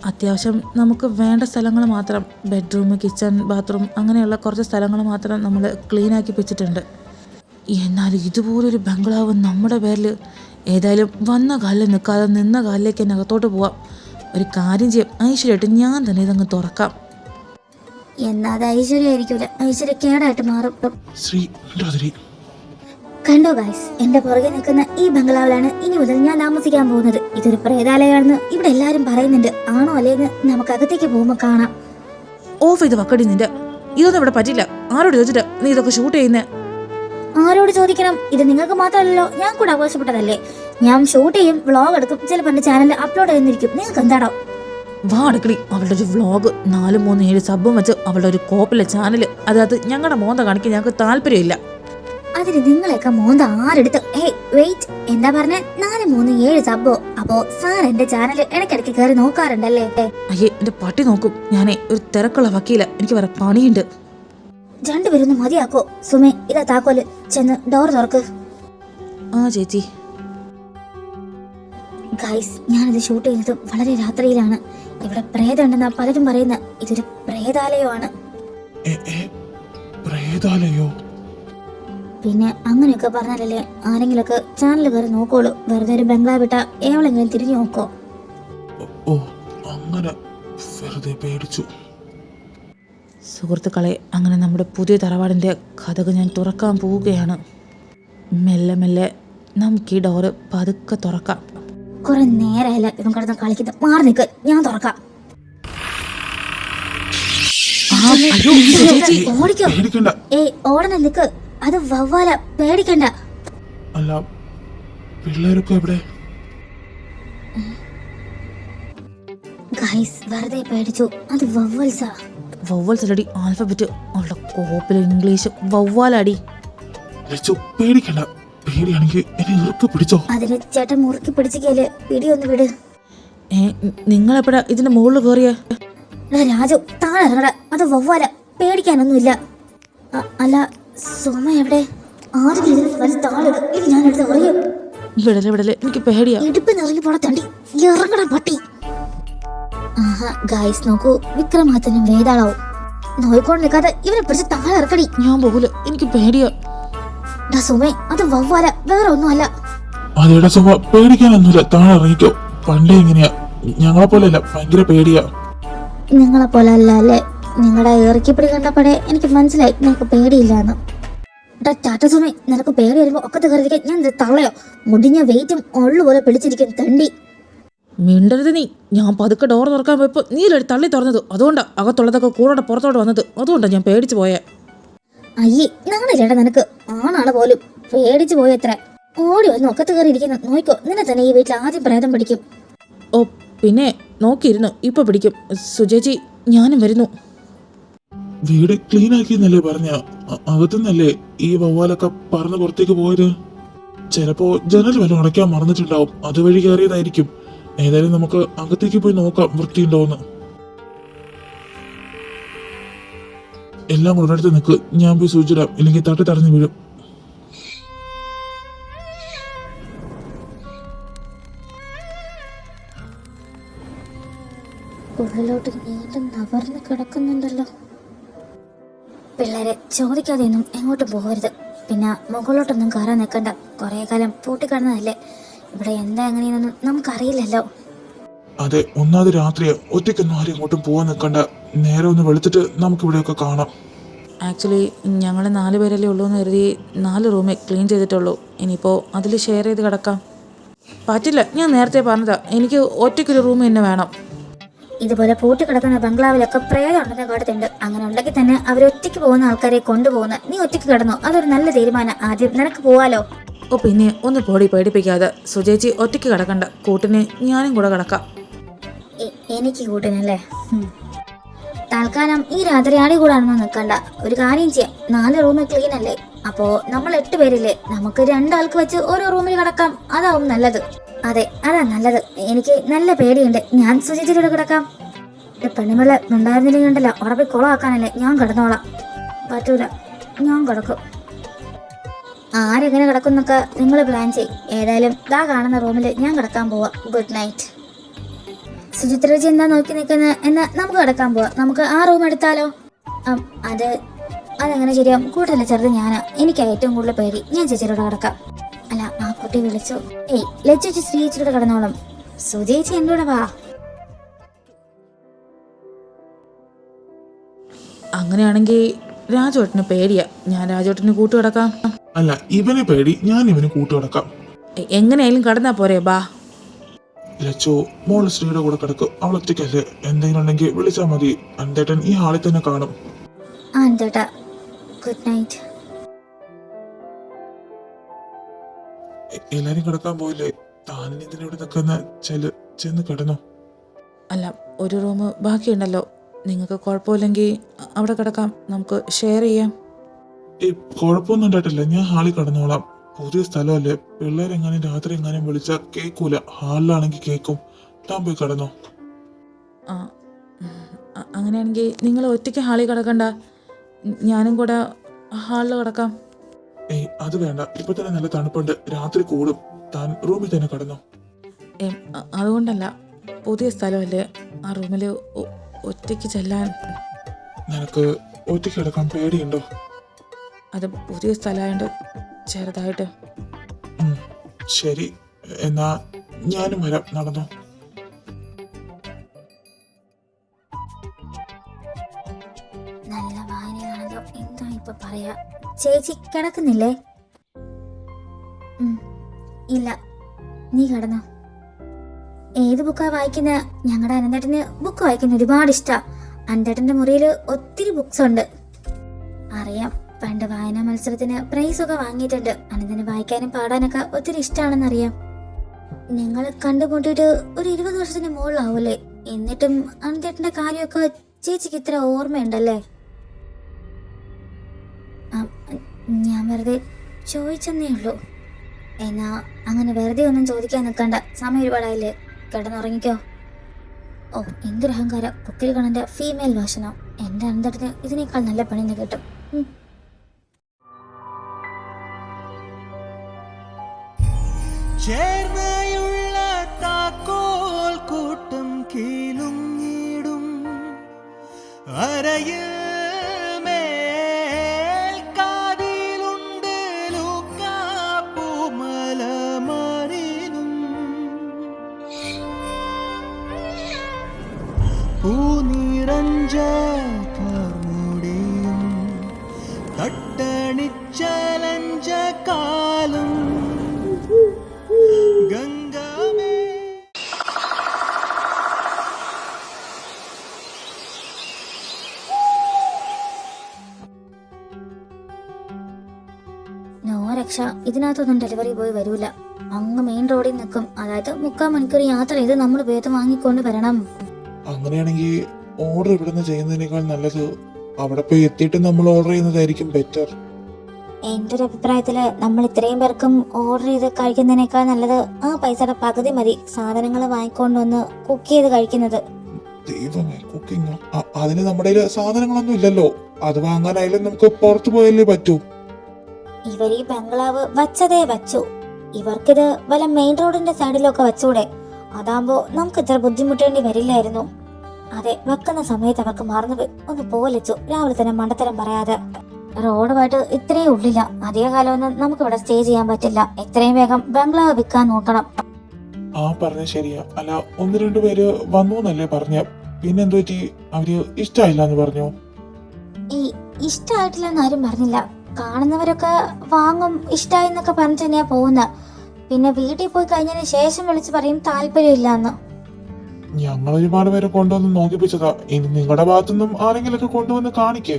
അത്യാവശ്യം നമുക്ക് വേണ്ട സ്ഥലങ്ങൾ മാത്രം, ബെഡ്റൂം, കിച്ചൺ, ബാത്റൂം, അങ്ങനെയുള്ള കുറച്ച് സ്ഥലങ്ങൾ മാത്രം നമ്മൾ ക്ലീനാക്കി വെച്ചിട്ടുണ്ട്. എന്നാൽ ഇതുപോലൊരു ബംഗ്ലാവ് നമ്മുടെ പേരിൽ. ഏതായാലും വന്ന കാലിൽ നിൽക്കാതെ നിന്ന കാലിലേക്ക് തന്നെ അകത്തോട്ട് പോവാം. ഒരു കാര്യം ചെയ്യാം, ഐശ്വര്യമായിട്ട് ഞാൻ തന്നെ ഇതങ്ങ് തുറക്കാം. എന്നാ അത് ഐശ്വര്യമായിരിക്കൂല, ഐശ്വര്യക്കേടായിട്ട് മാറും. ശ്രീ, കണ്ടോ ഗൈസ്, എന്റെ പുറകെ നിൽക്കുന്ന ഈ ബംഗ്ലാവിലാണ് ഇനി മുതൽ ഞാൻ താമസിക്കാൻ പോകുന്നത്. ഇതൊരു പ്രേതാലയാണെന്ന് ഇവിടെ എല്ലാരും പറയുന്നുണ്ട്. ആണോ അല്ലേന്ന് നമുക്ക് അകത്തേക്ക് പോകുമ്പോ കാണാം. ഓഫ് ചെയ്ത് വക്കടി നിന്റെ. ഇതൊന്നും ഇവിടെ പറ്റില്ല. ആരോട് ചോദിച്ചിട്ട് നീ ഇതൊക്കെ ഷൂട്ട് ചെയ്യുന്നേ? ആരോട് ചോദിക്കണം? ഇത് നിങ്ങൾക്ക് മാത്രമല്ലല്ലോ, ഞാൻ കൂടെ ആഘോഷപ്പെട്ടതല്ലേ. ഞാൻ ഷൂട്ട് ചെയ്യും, വ്ളോഗ് എടുക്കും, ചിലപ്പോൾ എന്റെ ചാനലിൽ അപ്ലോഡ് ചെയ്യുന്നിരിക്കും. നിങ്ങൾക്ക് എന്താണോ? വാ അടുക്കളി. അവളുടെ ഒരു വ്ളോഗ് 437 സബ്ബും വെച്ച് അവളുടെ ഒരു കോപ്പിലെ ചാനൽ. അതായത് ഞങ്ങളുടെ മോന്ത കാണിക്കാൻ ഞങ്ങൾക്ക് താല്പര്യമില്ല. അതിന് നിങ്ങളെയൊക്കെ മോന്ത ആരെടുത്ത്? വെയിറ്റ്, എന്താ പറഞ്ഞ? 437 സബ്ബോ? അപ്പോ സാർ എന്റെ ചാനൽ ഇടയ്ക്കിടയ്ക്ക് കയറി നോക്കാറുണ്ടല്ലേ? അയ്യേ, എന്റെ പട്ടി നോക്കും. ഞാനേ ഒരു തിരക്കുള്ള വക്കീല, എനിക്ക് വേറെ പണിയുണ്ട്. രണ്ടുപേരൊന്ന് മതിയാക്കോ? സുമേ, ഇതാ താക്കോല്, ചെന്ന് ഡോർ തുറക്ക്. ആ ചേച്ചി. ഗൈസ്, ഞാനിത് ഷൂട്ട് ചെയ്യുന്നത് വളരെ രാത്രിയിലാണ്. ഇവിടെ പ്രേതമുണ്ടെന്നാ പലരും പറയുന്നത്. ഇതൊരു പ്രേതാലയമാണ്. പ്രേതാലയോ? പിന്നെ അങ്ങനെയൊക്കെ പറഞ്ഞാലല്ലേ ആരെങ്കിലൊക്കെ ചാനൽ കയറി നോക്കോളൂ. വെറുതെ ഒരു ബംഗ്ലാവ് വിട്ട എവളെങ്കിലും തിരിഞ്ഞു നോക്കോ? ഓ, അങ്ങനെ വെറുതെ പേടിച്ചു. സുഹൃത്തുക്കളെ, അങ്ങനെ നമ്മുടെ പുതിയ തറവാടിൻ്റെ കഥക് ഞാൻ തുറക്കാൻ പോവുകയാണ്. മെല്ലെ മെല്ലെ നമുക്ക് ഈ ഡോറ് പതുക്കെ തുറക്കാം. കുറെ നേരമല്ല ഇവൻ കിടന്ന് കളിക്കുന്നത്. മാറി നിൽക്ക്, ഞാൻ തുറക്കാം. ഓടിക്കോ. പേടിക്കണ്ട. ഏയ്, ഓടനെ നിക്ക്. അത് വവ്വാല, പേടിക്കണ്ട. അല്ല, പിള്ളേരൊക്കെ എവിടെ? ഗൈസ്, വെറുതെ പേടിച്ചു. അത് വവ്വൽസാ. വവ്വാൽസലടി ആൽഫബറ്റ്. അവളുടെ കോപ്പിൽ ഇംഗ്ലീഷ് വവ്വാലടി. ലച്ചു, പേടിക്കണ്ട. പേടിയാണെങ്കിൽ എന്നെ ഇറുക്കി പിടിച്ചോ. അതിന് ചേട്ടൻ മുറുക്കി പിടിച്ചിക്കല്. പിടിയൊന്ന് വിട്. നിങ്ങളെപ്പോഴാ ഇതിന്റെ മുകളിൽ കയറിയേ? രാജു, താഴെ ഇറങ്ങട. അത് വവ്വാല, പേടിക്കാനൊന്നുമില്ല. അല്ല, സുമ എവിടെ? ആരെങ്കിലും ഇതിന് വലിയ താഴെ ഇത് ഞാൻ എടുത്ത് അറിയും. വിടലെ, എനിക്ക് പേടിയാ. ഇടുപ്പിന് ഇറങ്ങി പോടാ തണ്ടി. ഇറങ്ങടാ പട്ടി. ആഹാ ഗൈസ്, നോക്കൂ, വിക്രമാദിത്യനും വേതാളാവും. നോയിക്കൊണ്ട് നിൽക്കാതെ ഇവനെ പിടിച്ച് താഴെ ഇറക്കടി. ഞാൻ പോകൂല, എനിക്ക് പേടിയാ. സുമേ, അത് വവ്വാല, വേറെ ഒന്നുമല്ല. അതേടാ സുമ, പേടിക്കാനൊന്നുമില്ല. താഴെ ഇറങ്ങിക്കോ. പണ്ടേ ഇങ്ങനെയാ, ഞങ്ങളെ പോലെയല്ല, ഭയങ്കര പേടിയാ. നിങ്ങളെ പോലെ അല്ല അല്ലേ? നിങ്ങളുടെ ഇറക്കിപ്പിടി കണ്ടപ്പോഴേ എനിക്ക് മനസ്സിലായി നിനക്ക് പേടിയില്ലാന്ന്. ടാറ്റ സുമേ, നിനക്ക് പേടി വരുമ്പോ ഒക്കത്ത് കയറിയിരിക്കാൻ ഞാൻ തള്ളയോ? മുടിഞ്ഞ വെയിറ്റും ഉള്ളുപോലെ പിടിച്ചിരിക്കും തണ്ടി. മിണ്ടരുത് നീ. ഞാൻ പതുക്കെ ഡോർ തുറക്കാൻ പോയപ്പോ നീലൊരു തള്ളി തുറന്നത്. അതുകൊണ്ടാ അകത്തുള്ളതൊക്കെ കൂടെ പുറത്തോട്ട് വന്നത്. അതുകൊണ്ടാ ഞാൻ പേടിച്ചു പോയേ. അയ്യേ, ഞങ്ങളില്ലേടാ നിനക്ക്. ആണാണ് പോലും. പേടിച്ചു പോയത്ര. ഓടി വന്ന് ഒക്കത്ത് കയറി ഇരിക്കുന്ന നോക്കോ. നിന്നെ തന്നെ ഈ വീട്ടിൽ ആദ്യം പ്രേതം പിടിക്കും. ഓ, പിന്നെ നോക്കിയിരുന്നു, ഇപ്പൊ പിടിക്കും. സുജേച്ചി, ഞാനും വരുന്നു. വീട് ക്ലീൻ ആക്കിയെന്നല്ലേ പറഞ്ഞ? അകത്തുനിന്നല്ലേ ഈ വവ്വാലൊക്കെ പറന്ന് പുറത്തേക്ക് പോയത്? ചിലപ്പോ ജനൽ വല്ലതും അടയ്ക്കാൻ മറന്നിട്ടുണ്ടാവും. അതുവഴി കയറിയതായിരിക്കും. ഏതായാലും നമുക്ക് അകത്തേക്ക് പോയി നോക്കാം വൃത്തിയുണ്ടോന്ന്. എല്ലാം ഉടനടുത്ത് നിൽക്ക്. ഞാൻ പോയി സൂചിച്ചിടാം, ഇല്ലെങ്കിൽ തട്ടി തടഞ്ഞു വീഴും. ഉള്ളിലോട്ട് നീണ്ടു നവർന്ന് കിടക്കുന്നുണ്ടല്ലോ. പിള്ളേരെ ചോദിക്കാതെയൊന്നും എങ്ങോട്ടും പോകരുത്. പിന്നെ മുകളിലോട്ടൊന്നും കയറാൻ നിൽക്കണ്ട. കുറേ കാലം പൂട്ടിക്കിടന്നതല്ലേ. ഇവിടെ എന്താ എങ്ങനെയെന്നൊന്നും നമുക്കറിയില്ലല്ലോ. അതെ, ഒന്നാമത് രാത്രിയാ. ഒറ്റയ്ക്കൊന്നും ആരും ഇങ്ങോട്ടും പോകാൻ നിൽക്കണ്ട. നേരെ ഒന്ന് വെളുത്തിട്ട് നമുക്ക് ഇവിടെയൊക്കെ കാണാം. ആക്ച്വലി ഞങ്ങൾ 4 പേരല്ലേ ഉള്ളൂ എന്ന് കരുതി 4 റൂമേ ക്ലീൻ ചെയ്തിട്ടുള്ളൂ. ഇനിയിപ്പോൾ അതിൽ ഷെയർ ചെയ്ത് കിടക്കാം. പറ്റില്ല, ഞാൻ നേരത്തെ പറഞ്ഞതാ, എനിക്ക് ഒറ്റയ്ക്കൊരു റൂം തന്നെ വേണം. ഇതുപോലെ പൂട്ടിക്കിടക്കുന്ന ബംഗ്ലാവിലൊക്കെ പ്രേതം ഉണ്ടെന്ന് കേട്ടിട്ടുണ്ട്. അങ്ങനെ ഉണ്ടെങ്കിൽ തന്നെ അവരൊറ്റയ്ക്ക് പോകുന്ന ആൾക്കാരെ കൊണ്ടുപോകുന്ന. നീ ഒറ്റയ്ക്ക് കിടന്നോ? അതൊരു നല്ല തീരുമാനം. ആദ്യം നിനക്ക് പോവാലോ. ഓ പിന്നെ, ഒന്ന് പോടി, പേടിപ്പിക്കാതെ. സുജേച്ചി ഒറ്റയ്ക്ക് കിടക്കണ്ട, കൂട്ടിന് ഞാനും കൂടെ കിടക്കാം. എനിക്ക് കൂട്ടിനല്ലേ? തൽക്കാലം ഈ രാത്രി ആടി കൂടാണെന്ന് നിൽക്കണ്ട. ഒരു കാര്യം ചെയ്യാം, 4 റൂം ക്ലീൻ അല്ലേ? അപ്പോ നമ്മൾ 8 പേരില്ലേ? നമുക്ക് 2 ആൾക്ക് വെച്ച് ഓരോ റൂമിൽ കിടക്കാം. അതാവും നല്ലത്. അതെ, അതാ നല്ലത്. എനിക്ക് നല്ല പേടിയുണ്ട്. ഞാൻ സുചിച്ചിലൂടെ കിടക്കാം. പെണ്ണുമ്പിള്ള ഉണ്ടായിരുന്നില്ലെങ്കിൽ ഉണ്ടല്ലോ, ഉറപ്പി കുളമാക്കാനല്ലേ. ഞാൻ കിടന്നോളാം. പറ്റൂല, ഞാൻ കിടക്കും. ആരെങ്ങനെ കിടക്കുന്നൊക്കെ നിങ്ങൾ പ്ലാൻ ചെയ്യും. ഏതായാലും ദാ കാണുന്ന റൂമിൽ ഞാൻ കിടക്കാൻ പോവാ. Good night. സുചിത്രജി എന്താ നോക്കി നിൽക്കുന്നത്? എന്നാ നമുക്ക് കിടക്കാൻ പോവാം. നമുക്ക് ആ റൂം എടുത്താലോ? അതെങ്ങനെ ശരിയാവും? കൂട്ടല്ലേ ചെറുത് ഞാനാ. എനിക്ക് ഏറ്റവും കൂടുതൽ പേടി. ഞാൻ ചേച്ചിയോട് കിടക്കാം. അല്ല, ആ കുട്ടി വിളിച്ചു. ഏയ്, ലച്ചു ശ്രീച്ചിയുടെ കിടന്നോളും. സുജേച്ചി എൻ്റെ കൂടെ വാ. അങ്ങനെയാണെങ്കിൽ രാജുവേട്ടന് പേടിയാ. ഞാൻ രാജുവേട്ടന് കൂട്ടു കിടക്കാം. അല്ല, ഇവനെ പേടി, ഞാൻ ഇവന് കൂട്ടുകിടക്കാം. എങ്ങനെയായാലും കടന്നാ പോരെ, ബാ. ലച്ചോ, മോൾ ശ്രീയുടെ കൂടെ കിടക്ക്. അവൾ ഒറ്റയ്ക്കല്ലേ. എന്തെങ്കിലും ഉണ്ടെങ്കിൽ വിളിച്ചാൽ മതി. അന്തേട്ടൻ ഈ ഹാളിൽ തന്നെ കാണും. അന്തേട്ടാ, ഗുഡ് നൈറ്റ്. എല്ലാരും കിടക്കാൻ പോയില്ലേ? താനിനെന്തിനാ ഇവിടെ നിൽക്കുന്ന? ചെന്ന് കിടന്നോ. അല്ല, ഒരു റൂം ബാക്കിയുണ്ടല്ലോ. നിങ്ങൾക്ക് കുഴപ്പമില്ലെങ്കിൽ അവിടെ കിടക്കാം. നമുക്ക് ഷെയർ ചെയ്യാം. കുഴപ്പമൊന്നും ഉണ്ടായിട്ടില്ല. ഞാൻ ഹാളിൽ കിടന്നോളാം. പുതിയ സ്ഥലമല്ലേ. പിള്ളേരെങ്ങാനും രാത്രി എങ്ങാനും വിളിച്ചാൽ കേൾക്കൂല. ഹാളിലാണെങ്കിൽ കേൾക്കും. താൻ പോയി കിടന്നോ. അങ്ങനെയാണെങ്കിൽ നിങ്ങൾ ഒറ്റയ്ക്ക് ഹാളിൽ കിടക്കണ്ട, ഞാനും കൂടെ ഹാളിൽ കിടക്കാം. അത് വേണ്ട. ഇപ്പൊ തന്നെ നല്ല തണുപ്പുണ്ട്. രാത്രി കൂടും. താൻ റൂമിൽ തന്നെ കിടന്നോ. അതുകൊണ്ടല്ല, പുതിയ സ്ഥലമല്ലേ, ആ റൂമിൽ ഒറ്റയ്ക്ക് ചെല്ലാൻ. നിനക്ക് ഒറ്റയ്ക്ക് കിടക്കാൻ പേടിയുണ്ടോ? അത് പുതിയ സ്ഥലമായോണ്ട് ചെറുതായിട്ട്. ശരി, എന്നാ ഞാനും വരാം, നടന്നോ. നല്ല വായനയാണല്ലോ, എന്താ ഇപ്പൊ പറയാ. ചേച്ചി കിടക്കുന്നില്ലേ? ഇല്ല, നീ കിടന്നോ. ഏത് ബുക്കാ വായിക്കുന്ന? ഞങ്ങളുടെ അനന്തേട്ടന് ബുക്ക് വായിക്കുന്ന ഒരുപാട് ഇഷ്ടാ. അനന്തേട്ടന്റെ മുറിയിൽ ഒത്തിരി ബുക്സ് ഉണ്ട്. അറിയാം, പണ്ട് വായനാ മത്സരത്തിന് പ്രൈസ് ഒക്കെ വാങ്ങിയിട്ടുണ്ട്. അനന്തന് വായിക്കാനും പാടാനൊക്കെ ഒത്തിരി ഇഷ്ടമാണെന്നറിയാം. നിങ്ങൾ കണ്ടുമുട്ടിയിട്ട് ഒരു 20 വർഷത്തിന് മുകളിലാവൂലേ? എന്നിട്ടും അനന്തേട്ടന്റെ കാര്യമൊക്കെ ചേച്ചിക്ക് ഇത്ര ഓർമ്മയുണ്ടല്ലേ? ഞാൻ വെറുതെ ചോദിച്ചെന്നേ ഉള്ളൂ. എന്നാ അങ്ങനെ വെറുതെ ഒന്നും ചോദിക്കാൻ നിൽക്കണ്ട, സമയം ഒരുപാടായില്ലേ, കിടന്നുറങ്ങിക്കോ. ഓ, എന്തൊരു അഹങ്കാരം. കുക്കിൽ കണന്റെ ഫീമെയിൽ വേർഷനോ? എന്റെ അനന്തേട്ടന് ഇതിനേക്കാൾ നല്ല പണിന്ന് കിട്ടും. ചേർന്നയുള്ള താക്കോൽ കൂട്ടം കീലുങ്ങിടും അരയിൽ മേൽ കാതിലുണ്ട് ലൂക്കാപ്പൂമലമറിലും പൂനിറഞ്ച കാർമുടിയും തട്ടണിച്ചലഞ്ച കാലും ഗംഗാമേ. നോ രക്ഷ, ഇതിനകത്തൊന്നും ഡെലിവറി ബോയ് വരൂല. അങ്ങ് മെയിൻ റോഡിൽ നിൽക്കും. അതായത് 3/4 മണിക്കൂർ യാത്ര ചെയ്ത് നമ്മൾ വേഗം വാങ്ങിക്കൊണ്ട് വരണം. അങ്ങനെയാണെങ്കിൽ ഓർഡർ ഇവിടുന്ന് ചെയ്യുന്നതിനേക്കാൾ നല്ലത് അവിടെ പോയി എത്തിയിട്ട് നമ്മൾ ഓർഡർ ചെയ്യുന്നതായിരിക്കും ബെറ്റർ. എന്റെ ഒരു അഭിപ്രായത്തില് നമ്മൾ ഇത്രയും പേർക്കും ഓർഡർ ചെയ്ത് കഴിക്കുന്നതിനേക്കാൾ നല്ലത് ആ പൈസയുടെ പകുതി മതി സാധനങ്ങൾ വാങ്ങിക്കൊണ്ടുവന്ന് കുക്ക് ചെയ്ത് കഴിക്കുന്നത്. ദൈവമേ, കുക്കിംഗ്! അതിന് നമ്മുടെ സാധനങ്ങളൊന്നും ഇല്ലല്ലോ. അത് വാങ്ങാനായാലും നമുക്ക് പുറത്തു പോയല്ലേ പറ്റൂ. ഇവർ ഈ ബംഗ്ലാവ് വച്ചതേ വച്ചു. ഇവർക്കിത് വല്ല മെയിൻ റോഡിന്റെ സൈഡിലൊക്കെ വെച്ചൂടെ? അതാകുമ്പോ നമുക്ക് ഇത്ര ബുദ്ധിമുട്ടേണ്ടി വരില്ലായിരുന്നു. അതെ, വെക്കുന്ന സമയത്ത് അവർക്ക് മറന്നുപോയി. ഒന്ന് പോലച്ചു, രാവിലെ തന്നെ മണ്ടത്തരം പറയാതെ. റോഡുമായിട്ട് ഇത്രയും ഉള്ളില്ല. അധിക കാലമൊന്നും നമുക്ക് ഇവിടെ സ്റ്റേ ചെയ്യാൻ പറ്റില്ല. എത്രയും വേഗം ബംഗ്ലാവ് വിൽക്കാൻ നോക്കണം. ആ പറഞ്ഞ ശരിയാ. അല്ല, 1-2 പേര് വന്നു എന്നല്ലേ പറഞ്ഞ? പിന്നെന്തു പറ്റി? അവര് ഇഷ്ടായില്ല എന്ന് പറഞ്ഞു. ഈ ഇഷ്ടമായിട്ടില്ലെന്ന് ആരും പറഞ്ഞില്ല. കാണുന്നവരൊക്കെ വാങ്ങും, ഇഷ്ടമായി എന്നൊക്കെ പറഞ്ഞിട്ട് തന്നെയാ പോകുന്നത്. പിന്നെ വീട്ടിൽ പോയി കഴിഞ്ഞതിന് ശേഷം വിളിച്ച് പറയും താല്പര്യമില്ല എന്ന്. ഞങ്ങൾ ഒരുപാട് പേരെ കൊണ്ടുവന്ന് നോക്കിപ്പിച്ചതാ. ഇനി നിങ്ങളുടെ ഭാഗത്തുനിന്നും ആരെങ്കിലൊക്കെ കൊണ്ടുവന്ന് കാണിക്കേ.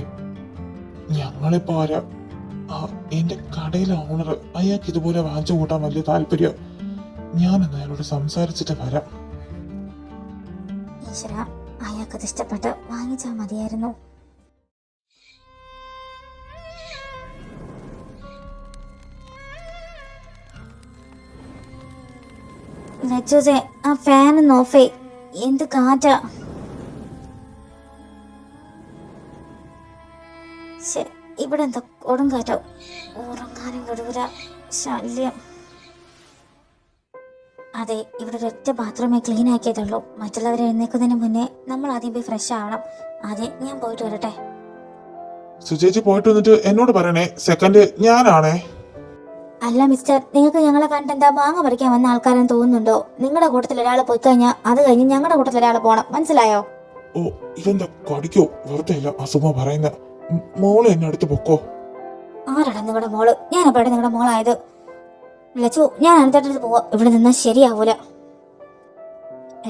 ഞങ്ങളിപ്പോ ആരാ? എന്റെ കടയിലെ ഓണർ, അയാൾക്ക് ഇതുപോലെ വാങ്ങിച്ചു കൂട്ടാൻ വലിയ താല്പര്യം. ഞാനെന്ന് അയാളോട് സംസാരിച്ചിട്ട് വരാം. ഈശ്വര, അയാൾക്കത് ഇഷ്ടപ്പെട്ട് വാങ്ങിച്ചാ മതിയായിരുന്നു. ലച്ചൂസേ, ആ ഫാൻ ഒന്ന് ഓഫ് ചെയ്. എന്ത് കാറ്റാ! ഇവിടെ എന്താ കൊടും കാറ്റോ? ഉറങ്ങാനും കഴിവില്ല, ശല്യം. അതെ, ഇവിടെ ഒരൊറ്റ ബാത്റൂമേ ക്ലീൻ ആക്കിയതുള്ളൂ. മറ്റുള്ളവരെ എഴുന്നേക്കുന്നതിന് മുന്നേ നമ്മൾ ആദ്യം പോയി ഫ്രഷ് ആവണം. അതെ, ഞാൻ പോയിട്ട് വരട്ടെ. സുചേച്ചി പോയിട്ട് വന്നിട്ട് എന്നോട് പറയണേ. സെക്കൻഡ് ഞാനാണേ. അല്ല മിസ്റ്റർ, നിങ്ങൾക്ക് ഞങ്ങളെ കണ്ടെന്താ മാങ്ങ പറിക്കാൻ വന്ന ആൾക്കാരെന്ന് തോന്നുന്നുണ്ടോ? നിങ്ങളുടെ കൂട്ടത്തിൽ ഒരാൾ പോയി കഴിഞ്ഞാൽ അത് കഴിഞ്ഞ് ഞങ്ങളുടെ കൂട്ടത്തിൽ ഒരാൾ പോണം, മനസ്സിലായോ? ഓ, ഇതെന്താ കടിക്കോ? വെറുതെ അല്ല അസുഖ പറയുന്ന. മോള് എന്നെ അടുത്ത് പൊക്കോ. ആരാടാ നിങ്ങളുടെ മോള്? ഞാൻ എപ്പോഴാണ് നിങ്ങളുടെ മോളായത്? ലച്ചു, ഞാൻ അടുത്തടുത്ത് പോവാ. ഇവിടെ നിന്നാൽ ശരിയാവൂല.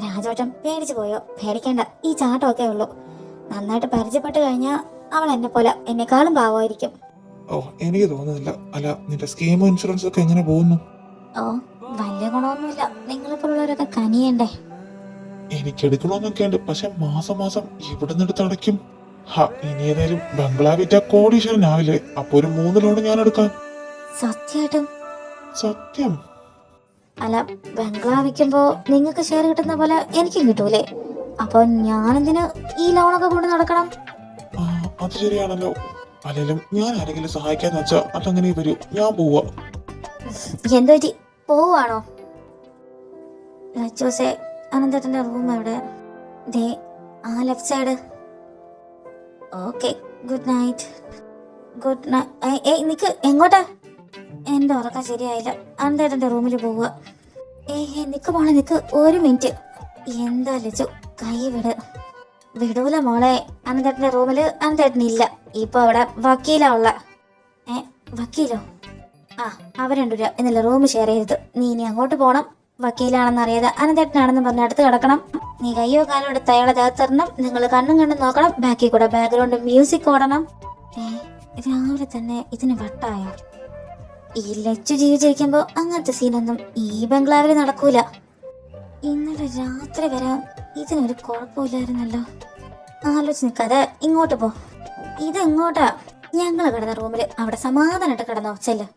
രാജോട്ടം പേടിച്ചു പോയോ? പേടിക്കേണ്ട, ഈ ചാട്ടമൊക്കെ ഉള്ളൂ. നന്നായിട്ട് പരിചയപ്പെട്ട് കഴിഞ്ഞാൽ അവൾ എന്നെ പോലെ എന്നെക്കാളും പാവമായിരിക്കും. ഓ, എനിക്ക് തോന്നുന്നില്ല. അല്ല, നിന്റെ സ്കീമും ഇൻഷുറൻസ് ഒക്കെ എങ്ങനെ പോകുന്നു? ഓ, വലിയ ഗുണമൊന്നുമില്ല. നിങ്ങളെപ്പോലുള്ളവരൊക്കെ കനിയണ്ടേ? എനിക്ക് എടുക്കണമെന്നൊക്കെ ഉണ്ട്. പക്ഷെ മാസം മാസം ഇവിടെ നിന്ന് എടുത്ത് അടയ്ക്കും. ഇനി ഏതായാലും ബംഗ്ലാവിറ്റ കോടീശ്വരനാവില്ലേ? അപ്പൊ ഒരു 3 ലോൺ ഞാൻ എടുക്കാം. സത്യമായിട്ടും? സത്യം. അല്ല, ബംഗ്ലാവ് വിൽക്കുമ്പോ നിങ്ങൾക്ക് ഷെയർ കിട്ടുന്ന പോലെ എനിക്കും കിട്ടൂലേ? അപ്പൊ ഞാനെന്തിന് ഈ ലോണൊക്കെ കൊണ്ട് നടക്കണം? അത് ശരിയാണല്ലോ. അല്ലെങ്കിലും ഞാൻ ആരെങ്കിലും സഹായിക്കാന്ന് വെച്ചാ അതങ്ങനെ വരൂ. ഞാൻ പോവാ. എന്തോ പോവാണോ? ലച്ചൂസെ, അനന്തേട്ടൻ്റെ റൂം എവിടെ? ദേ ആ left side. Okay, good night. Good night. ഏയ് നിക്ക്, എങ്ങോട്ടാ? എൻ്റെ ഉറക്കം ശരിയായില്ല, അനന്തേട്ടൻ്റെ റൂമിൽ പോവുക. നിക്ക് മോളെ നിക്ക്, ഒരു മിനിറ്റ്. എന്താ ലച്ചു, കൈ വിട്. വിടൂല മോളെ. അനന്തേട്ടൻ്റെ റൂമിൽ അനന്തേട്ടനില്ല, ഇപ്പൊ അവിടെ വക്കീലാ ഉള്ള. വക്കീലോ? ആ, അവർ രണ്ടുപേരാ എന്നല്ല റൂം ഷെയർ ചെയ്തത്. നീ ഇനി അങ്ങോട്ട് പോകണം. വക്കീലാണെന്ന് അറിയാതെ അനന്തേട്ടനാണെന്ന് പറഞ്ഞ് അടുത്ത് കിടക്കണം. നീ കയ്യോ കാലോ എടുത്ത് അയാളെ തകർത്തരണം. നിങ്ങൾ കണ്ണും കണ്ണും നോക്കണം. ബാക്കിൽ കൂടെ ബാക്ക്ഗ്രൗണ്ട് മ്യൂസിക് ഓടണം. രാവിലെ തന്നെ ഇതിന് വട്ടായോ? ഈ ലച്ചു ജീവിച്ചിരിക്കുമ്പോ അങ്ങനത്തെ സീനൊന്നും ഈ ബംഗ്ലാവിൽ നടക്കൂല. ഇന്നലെ രാത്രി വരെ ഇതിനൊരു കുഴപ്പമില്ലായിരുന്നല്ലോ. ആലോചിച്ച് നിൽക്കാതെ ഇങ്ങോട്ട് പോ. ഇതെങ്ങോട്ടാ? ഞങ്ങൾ കിടന്ന റൂമിൽ അവിടെ സമാധാനമായിട്ട് കിടന്നോ. ചെല്ല്.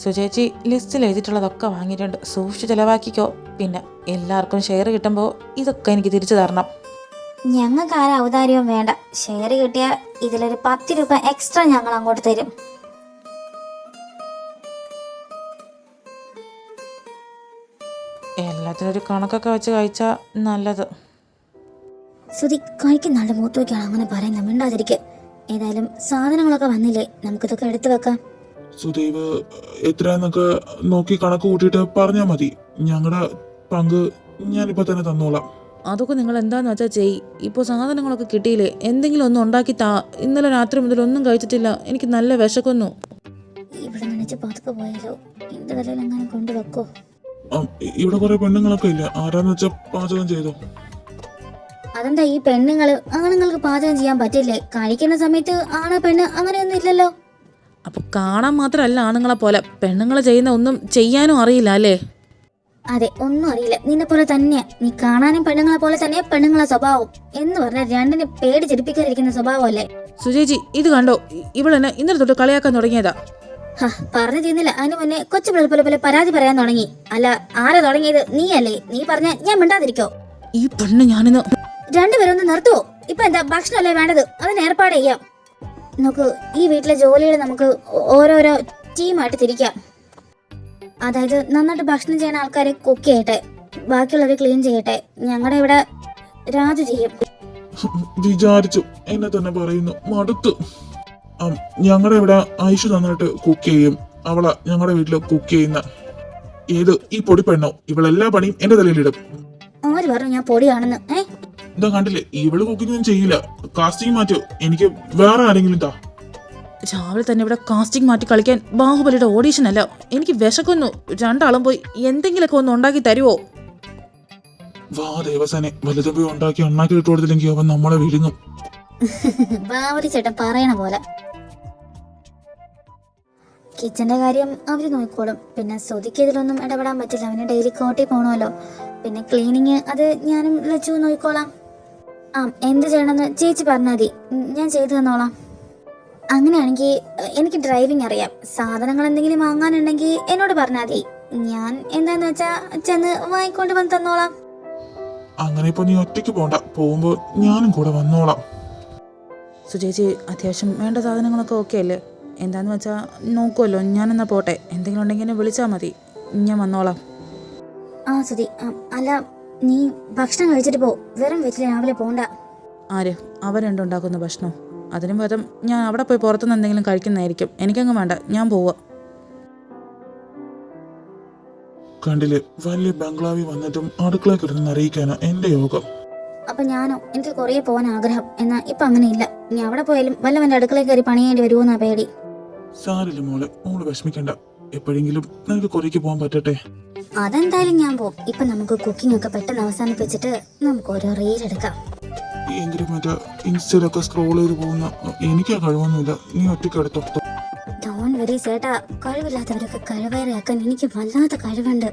സുചേച്ചി ലിസ്റ്റിൽ എഴുതിയിട്ടുള്ളതൊക്കെ വാങ്ങിയിട്ടുണ്ട്, സൂക്ഷിച്ച് ചിലവാക്കിക്കോ. പിന്നെ എല്ലാവർക്കും ഷെയർ കിട്ടുമ്പോൾ ഇതൊക്കെ എനിക്ക് തിരിച്ചു തരണം. ഞങ്ങൾക്ക് ആരും ഔദാര്യവും വേണ്ട. ഷെയർ കിട്ടിയാൽ ഇതിലൊരു 10 രൂപ എക്സ്ട്രാ ഞങ്ങൾ അങ്ങോട്ട് തരും. എല്ലാത്തിനും ഒരു കണക്കൊക്കെ വെച്ച് കഴിച്ചാൽ നല്ലത്. സുധി, കഴിക്കുന്ന ആളുടെ മൂത്ത് വയ്ക്കാണ് അങ്ങനെ പറയുന്നത്. മിണ്ടാതിരിക്കെ. ഏതായാലും സാധനങ്ങളൊക്കെ വന്നില്ലേ, നമുക്കിതൊക്കെ എടുത്തു വെക്കാം. സുദീപ് എത്രയെന്നൊക്കെ നോക്കി കണക്ക് കൂട്ടിയിട്ട് പറഞ്ഞാൽ മതി. ഞങ്ങളുടെ പങ്ക് ഞാനിപ്പോ തന്നെ തന്നോളാം. അതൊക്കെ നിങ്ങൾ എന്താന്ന് വെച്ചാൽ ചെയ്. ഇപ്പോൾ സാധനങ്ങളൊക്കെ കിട്ടിയില്ലേ, എന്തെങ്കിലും ഒന്നും ഉണ്ടാക്കി താ. ഇന്നലെ രാത്രി മുതൽ ഒന്നും കഴിച്ചിട്ടില്ല, എനിക്ക് നല്ല വിശക്കുന്നു. ഇവിടെ നനച്ച് പതുക്കെ പോയാലോ? എന്റെ തലയിൽ അങ്ങനെ കൊണ്ടുവെക്കോ? ഇവിടെ കുറെ പെണ്ണുങ്ങളൊക്കെ ഇല്ല, ആരാന്ന് വെച്ചാ പാചകം ചെയ്തോ. അതെന്താ ഈ പെണ്ണുങ്ങള്? ആണുങ്ങൾക്ക് പാചകം ചെയ്യാൻ പറ്റില്ലേ? കഴിക്കുന്ന സമയത്ത് ആണ് പെണ്ണ് അങ്ങനെയൊന്നും ഇല്ലല്ലോ. അപ്പൊ കാണാൻ മാത്രമല്ല ആണുങ്ങളെ പോലെ, പെണ്ണുങ്ങൾ ചെയ്യുന്ന ഒന്നും ചെയ്യാനും അറിയില്ല അല്ലേ? അതെ, ഒന്നും അറിയില്ല. നിന്നെ പോലെ തന്നെയാ. നീ കാണാനും പെണ്ണുങ്ങളെ പോലെ തന്നെ, പെണ്ണുങ്ങളെ സ്വഭാവം എന്ന് പറഞ്ഞാൽ രണ്ടിനെ പേടി ചെടിപ്പിക്കാതിരിക്കുന്ന സ്വഭാവമല്ലേ? സുചേച്ചി ഇത് കണ്ടോ, ഇവളെന്നെ ഇന്നലെ തൊട്ട് കളിയാക്കാൻ തുടങ്ങിയതാ. പറഞ്ഞു ചെയ്യുന്നില്ല, അതിന് മുന്നേ കൊച്ചു പിള്ളേർ പോലെ പരാതി പറയാൻ തുടങ്ങി. അല്ല, ആരാ തുടങ്ങിയത്? നീ അല്ലേ? നീ പറഞ്ഞ ഞാൻ മിണ്ടാതിരിക്കോ? ഈ പെണ്ണ് ഞാനിന്ന് രണ്ടുപേരും ഒന്ന് നിർത്തുവോ? ഇപ്പൊ എന്താ ഭക്ഷണമല്ലേ വേണ്ടത്? അതിന് ഏർപ്പാട് ചെയ്യാം. നോക്ക്, ഈ വീട്ടിലെ ജോലികൾ നമുക്ക് ഓരോരോ ടീമായിട്ട് തിരിക്കാം. അതായത് നന്നായിട്ട് ഭക്ഷണം ചെയ്യുന്ന ആൾക്കാരെ കുക്ക് ചെയ്യട്ടെ, ബാക്കിയുള്ളവർ ക്ലീൻ ചെയ്യട്ടെ. ഞങ്ങളുടെ ഇവിടെ രാജു ചെയ്യും. വിചാരിച്ചു, എന്നെ തന്നെ പറയുന്നു, മടുത്തു. ഞങ്ങളുടെ ഇവിടെ ഐഷു നന്നായിട്ട് കുക്ക് ചെയ്യും. അവളാ ഞങ്ങളുടെ വീട്ടില് കുക്ക് ചെയ്യുന്ന. ഏത് ഈ പൊടി പെണ്ണോ? ഇവളെല്ലാ പണിയും എന്റെ തലയിലിടും. ആര് പറഞ്ഞു ഞാൻ പൊടിയാണെന്ന്? എന്താ കണ്ടില്ലേ, ഇവള് കുക്കിംഗ് ഒന്നും ചെയ്യില്ല. കാസ്റ്റിംഗ് മാറ്റോ, എനിക്ക് വേറെ ആരെങ്കിലും താ. രാവിലെ തന്നെ ഇവിടെ കാസ്റ്റിംഗ് മാറ്റി കളിക്കാൻ ബാഹുബലിയുടെ ഓഡീഷൻ അല്ല. എനിക്ക് വിശക്കുന്നു. രണ്ടാളും പോയി എന്തെങ്കിലുമൊക്കെ ഒന്ന് ഉണ്ടാക്കി തരുവോ? വാ ദേവസനെ, വലുതും പോയി ഉണ്ടാക്കി ഉണ്ടാക്കി ഇട്ട് കൊടുത്തില്ലെങ്കിൽ അവൻ നമ്മളെ വിഴുങ്ങും. ബാവരി ചേട്ടൻ പറയണ പോലെ. കിച്ചന്റെ കാര്യം അവര് നോക്കിക്കോളും. പിന്നെ ശ്രുതിക്ക് ഇതിലൊന്നും ഇടപെടാൻ പറ്റില്ല, അവന് ഡെയിലി കോട്ടി പോകണമല്ലോ. പിന്നെ ക്ലീനിങ് അത് ഞാനും ലച്ചു നോക്കിക്കോളാം. എന്ത് ചെയ്യണമെന്ന് ചേച്ചി പറഞ്ഞാൽ മതി, ഞാൻ ചെയ്തു തന്നോളാം. അങ്ങനെയാണെങ്കിൽ എനിക്ക് ഡ്രൈവിംഗ് അറിയാം. സാധനങ്ങൾ എന്തെങ്കിലും വാങ്ങാനുണ്ടെങ്കിൽ എന്നോട് പറഞ്ഞാൽ മതി, ഞാൻ എന്താന്ന് വെച്ചാ ചെന്ന് വാങ്ങിക്കൊണ്ട് വന്ന് തന്നോളാം. അങ്ങനെ ഇപ്പൊ നീ ഒറ്റയ്ക്ക് പോണ്ട, പോകുമ്പോ ഞാനും കൂടെ വന്നോളാം. സുചേച്ചി അത്യാവശ്യം വേണ്ട സാധനങ്ങളൊക്കെ ഓക്കെ അല്ലേ? എന്താന്ന് വെച്ചാൽ നോക്കുമല്ലോ. ഞാനെന്നാ പോട്ടെ, എന്തെങ്കിലും ഉണ്ടെങ്കിൽ എന്നെ വിളിച്ചാൽ മതി, ഞാൻ വന്നോളാം. സുധി, അല്ല നീ ഭക്ഷണം കഴിച്ചിട്ട് പോ. വെറും വീട്ടിൽ രാവിലെ പോണ്ട. ആര്? അവരുണ്ടുണ്ടാക്കുന്ന ഭക്ഷണം? അതിനും പകരം ഞാൻ അവിടെ പോയി പുറത്തുനിന്ന് എന്തെങ്കിലും കഴിക്കുന്നതായിരിക്കും. എനിക്കങ്ങ് വേണ്ട, ഞാൻ പോവാ. കണ്ടില്ലേ, വലിയ ബംഗ്ലാവിൽ വന്നിട്ടും അടുക്കള കിടന്ന് അറിയിക്കാനാ എന്റെ യോഗം. അപ്പൊ ഞാനോ? എനിക്ക് കുറേ പോകാൻ ആഗ്രഹം. എന്നാ ഇപ്പൊ അങ്ങനെയില്ല. ഇനി അവിടെ പോയാലും വല്ലവന്റെ അടുക്കളയിൽ കയറി പണിയേണ്ടി വരുമോന്നാ പേടി. സാരില്ല മോളെ, മോള് വിഷമിക്കണ്ട. എപ്പോഴെങ്കിലും നിനക്ക് കുറേക്ക് പോകാൻ പറ്റട്ടെ. അതെന്തായാലും ഞാൻ പോകും. ഇപ്പൊ നമുക്ക് കുക്കിംഗ് ഒക്കെ പെട്ടെന്ന് അവസാനിപ്പിച്ചിട്ട് നമുക്ക് ഓരോ റീൽ എടുക്കാം. എങ്കിലും മറ്റേ ഇൻസ്റ്റയിലൊക്കെ സ്ക്രോൾ ചെയ്ത് പോകുന്ന എനിക്കാ കഴിവൊന്നുമില്ല. നീ ഒറ്റയ്ക്ക് എടുത്തോ. ഡോൺ വെരി ചേട്ടാ, കഴിവില്ലാത്തവരൊക്കെ കഴിവേറെയാക്കാൻ എനിക്ക് വല്ലാത്ത കഴിവുണ്ട്.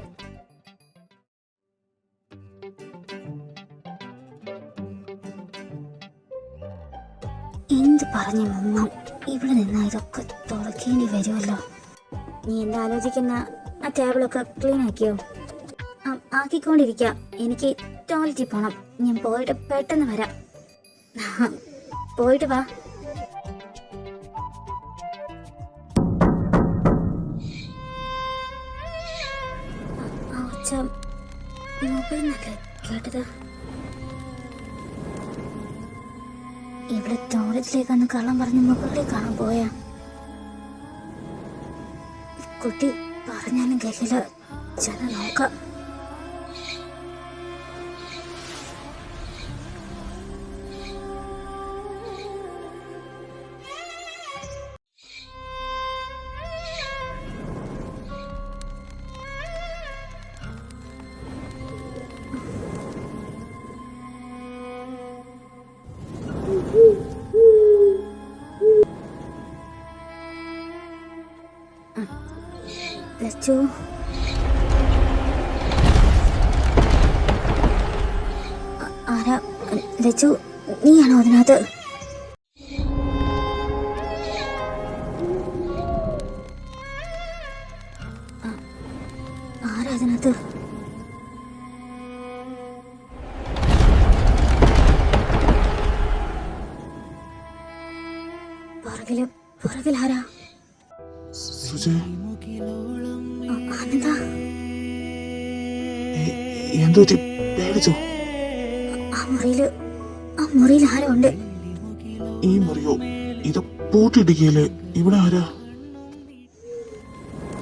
എന്ത് പറഞ്ഞു മുങ്ങാം, ഇവിടെ നിന്നാ ഇതൊക്കെ തുറക്കേണ്ടി വരുമല്ലോ. നീ എന്താ ആലോചിക്കുന്ന? ആ ടേബിളൊക്കെ ക്ലീൻ ആക്കിയോ? ആക്കിക്കൊണ്ടിരിക്കാം. എനിക്ക് ടോയ്ലറ്റിൽ പോണം. ഞാൻ പോയിട്ട് പെട്ടെന്ന് വരാം. പോയിട്ട് വാ. മുകളിൽ കേട്ടത്. ഇവിടെ ടോയ്ലറ്റിലേക്കൊന്ന് കള്ളം പറഞ്ഞ് മുകളിലേക്ക് കാണാൻ പോയാ. കുട്ടി പറഞ്ഞാലും കേൾക്കില്ല. ചെന്ന് നോക്കാം. ലച്ചു, ആരാ? ലച്ചു, നീയാണോ അതിനകത്ത്? ആരാ അതിനകത്ത്? പുറകിലാരാ? സുജയ്, ആനന്ദ, എന്തോ പേടിച്ചോ? ആ മുറിയിൽ ആരോ ഉണ്ട്. ഈ മുറിയോ? ഇത് പൂട്ടിയിടിക്കല്ലേ? ഇവിടെ ആരാ?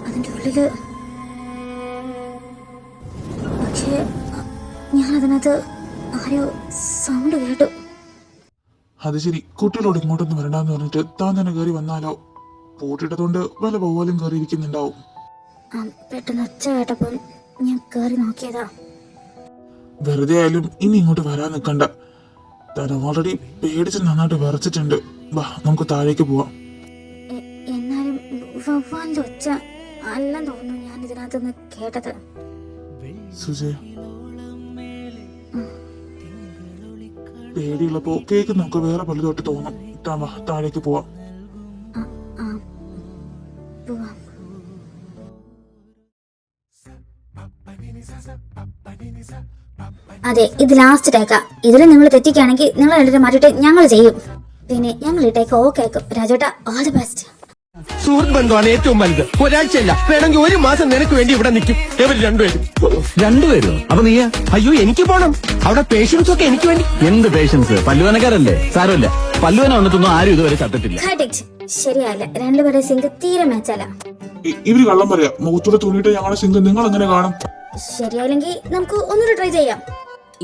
അതിന്റെ ഉള്ളില്. പക്ഷേ ഞാൻ അതിനകത്ത് ആരോ സൗണ്ട് കേട്ടു. അത് ശരി, കുട്ടികളോട് ഇങ്ങോട്ടൊന്നും വരണ്ടെന്ന് പറഞ്ഞിട്ട് താൻ തന്നെ കയറി വന്നാലോ? പൂട്ടിട്ടതുകൊണ്ട് വല്ല പോവാലും കയറിയിരിക്കുന്നുണ്ടാവും. പെട്ടെന്ന് ഒച്ച കേട്ടപ്പം ഞാൻ കയറി നോക്കിയതാ. വെറുതെ ആയാലും ഇനി ഇങ്ങോട്ട് വരാൻ നിൽക്കണ്ട. താൻ ഓൾറെഡി പേടിച്ച് നന്നായിട്ട് വിറച്ചിട്ടുണ്ട്. വാ, നമുക്ക് താഴേക്ക് പോവാം. എന്നാലും വവ്വാലിന്റെ ഒച്ച അല്ലെന്ന് തോന്നുന്നു ഞാൻ ഇതിനകത്തുനിന്ന് കേട്ടത്. സുജയ്, പേടിയുള്ളപ്പോ കേക്ക് നമുക്ക് വേറെ പലതോട്ട് തോന്നും. താൻ വാ, താഴേക്ക് പോവാം. പോവാം. അതെ, ഇത് ലാസ്റ്റ് ടേക്കാ. ഇതിൽ നിങ്ങൾ തെറ്റിക്കുകയാണെങ്കിൽ നിങ്ങൾ രണ്ടിട്ട് മാറ്റിട്ട് ഞങ്ങൾ ചെയ്യും. പിന്നെ ഞങ്ങൾ ഈ ടേക്ക് ഓക്കെ ആക്കും. രാജേട്ടാ, ഓൾ ദി ബെസ്റ്റ്. സുഹൃത്ത് ബന്ധമാണ് ഏറ്റവും വലുത്. ഒരാഴ്ചയല്ല, വേണമെങ്കിൽ 1 മാസം നിനക്ക് വേണ്ടി ഇവിടെ നിൽക്കും. ഇവർ രണ്ടുപേരും. അപ്പൊ നീ? അയ്യോ, എനിക്ക് പോണം. അവിടെ പേഷ്യൻസ് ഒക്കെ എനിക്ക് വേണ്ടി. എന്ത് പേഷ്യൻസ്? പല്ലുവനക്കാരല്ലേ? സാരമില്ല, പല്ലുവന വന്നിട്ടൊന്നും ആരും ഇതുവരെ ചത്തിട്ടില്ല. ശരിയല്ല, രണ്ടുപേരെ സിങ്ക് തീരെ മാച്ചല്ല. ഇവര് കള്ളം പറയാ. മുഖത്തൂടെ തുണിയിട്ട് ഞങ്ങളുടെ സിംഗ് നിങ്ങൾ എങ്ങനെ കാണും? ശരിയായില്ലെങ്കിൽ നമുക്ക് ഒന്നുകൂടെ ട്രൈ ചെയ്യാം.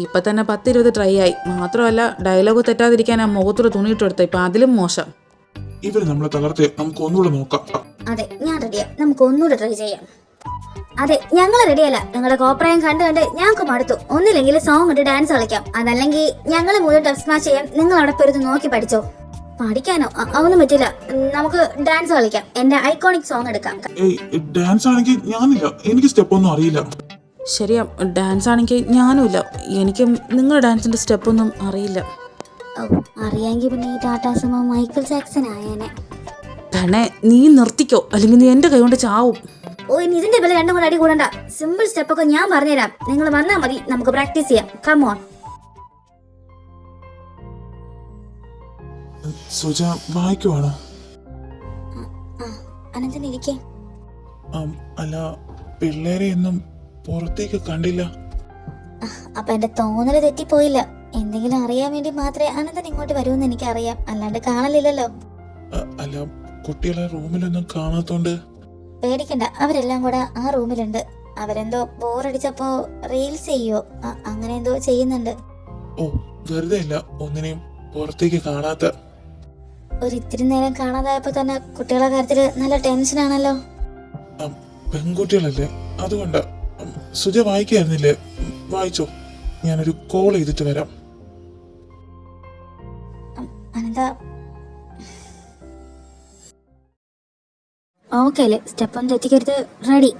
ഇപ്പൊ തന്നെ 10-20 ട്രൈ ആയി. മാത്രമല്ല ഡയലോഗ് തെറ്റാതിരിക്കാൻ ആ മുഖത്തൂടെ തുണിയിട്ട് കൊടുത്ത. ഇപ്പൊ അതിലും മോശം. ഇവര് നമ്മളെ തകർത്ത് നമുക്ക് ഒന്നുകൂടെ നോക്കാം. അതെ, ഞാൻ റെഡിയാ. നമുക്ക് ഒന്നുകൂടെ ട്രൈ ചെയ്യാം. അതെ, ഞങ്ങൾ റെഡിയല്ല. നിങ്ങളുടെ കോപ്രായം കണ്ട് ഞങ്ങൾക്ക് മടുത്തു. ഒന്നില്ലെങ്കിൽ സോങ് ഇട്ട് ഡാൻസ് കളിക്കാം. അതല്ലെങ്കിൽ ഞങ്ങൾ മുഴുവൻ ടെസ്റ്റ് മാച്ച് ചെയ്യാം. നിങ്ങൾ അവിടെ പെരുത്ത് നോക്കി പഠിച്ചോ. പഠിക്കാനോ? അതൊന്നും പറ്റില്ല. നമുക്ക് ഡാൻസ് കളിക്കാം. എന്റെ ഐക്കോണിക് സോങ് എടുക്കാം. ഡാൻസ് ആണെങ്കിൽ ഞാനില്ല, എനിക്ക് സ്റ്റെപ്പ് ഒന്നും അറിയില്ല. ശരിയാ, ഡാൻസ് ആണെങ്കിൽ ഞാനുമില്ല. എനിക്കും നിങ്ങളുടെ ഡാൻസിന്റെ സ്റ്റെപ്പൊന്നും അറിയില്ല. അറിയാമെങ്കിൽ പിന്നെ ഈ ടാറ്റാസുമ മൈക്കിൾ ജാക്സൺ ആയേനെ. പെണ്ണെ, നീ നിർത്തിക്കോ, അല്ലെങ്കിൽ നീ എന്റെ കൈ കൊണ്ട് ചാവും. ഇനി ഇതിന്റെ പേര് രണ്ടും കൂടെ അടി കൂടണ്ട. സിമ്പിൾ സ്റ്റെപ്പൊക്കെ ഞാൻ പറഞ്ഞുതരാം. നിങ്ങൾ വന്നാൽ മതി, നമുക്ക് പ്രാക്ടീസ് ചെയ്യാം. Come on. സുജ, വായിക്കുവാണോ? അനന്തൻ ഇരിക്കേ. അല്ല, പിള്ളേരെ ഒന്നും പുറത്തേക്ക് കണ്ടില്ല. അപ്പൊ എന്റെ തോന്നല് തെറ്റിപ്പോയില്ല. എന്തെങ്കിലും അറിയാൻ വേണ്ടി മാത്രമേ അനന്തൻ ഇങ്ങോട്ട് വരുമെന്ന് എനിക്കറിയാം. അല്ലാണ്ട് കാണലില്ലല്ലോ. അല്ല, കുട്ടികളെ റൂമിലൊന്നും കാണാത്തോണ്ട്. പേടിക്കണ്ട, അവരെല്ലാം കൂടെ ആ റൂമിലുണ്ട്. അവരെന്തോ ബോറടിച്ചപ്പോ റീൽസ് ചെയ്യോ അങ്ങനെ എന്തോ ചെയ്യുന്നുണ്ട്. ഓ, വെറുതെ അല്ല ഒന്നിനെയും പുറത്തേക്ക് കാണാത്ത. ഒരിത്തിരി നേരം കാണാതായപ്പോ തന്നെ കുട്ടികളെ കാര്യത്തില് നല്ല ടെൻഷനാണല്ലോ. പെൺകുട്ടികളല്ലേ, അതുകൊണ്ടാ. സുജ വായിക്കായിരുന്നില്ലേ? വായിച്ചോ, ഞാനൊരു കോൾ ചെയ്തിട്ട് വരാം. അനന്ത, ഓക്കെ അല്ലേ? സ്റ്റെപ്പ് ഒന്നും തെറ്റിക്കരുത്. റെഡി?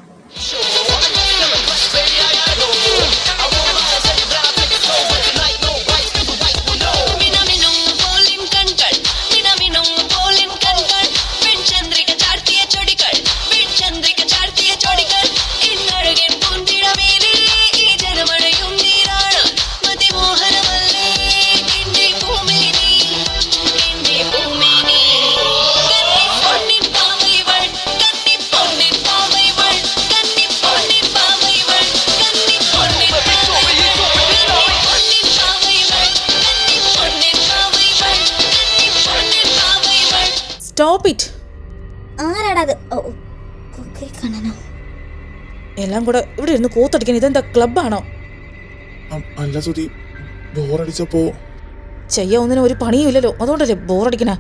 Stop it. ആരാടാ അത്? ഓ, കൊക്കിൽ കണ്ണനോ? എല്ലാം കൂടെ ഇവിടെ ഇരുന്ന് കൂത്തടിക്കാൻ ഇതെന്താ ക്ലബ്ബാണോ? അല്ല സുധി, ബോറടിച്ചപ്പോ ചെയ്യാവുന്നതിന് ഒരു പണിയും ഇല്ലല്ലോ, അതുകൊണ്ടല്ലേ ബോറടിക്കണ.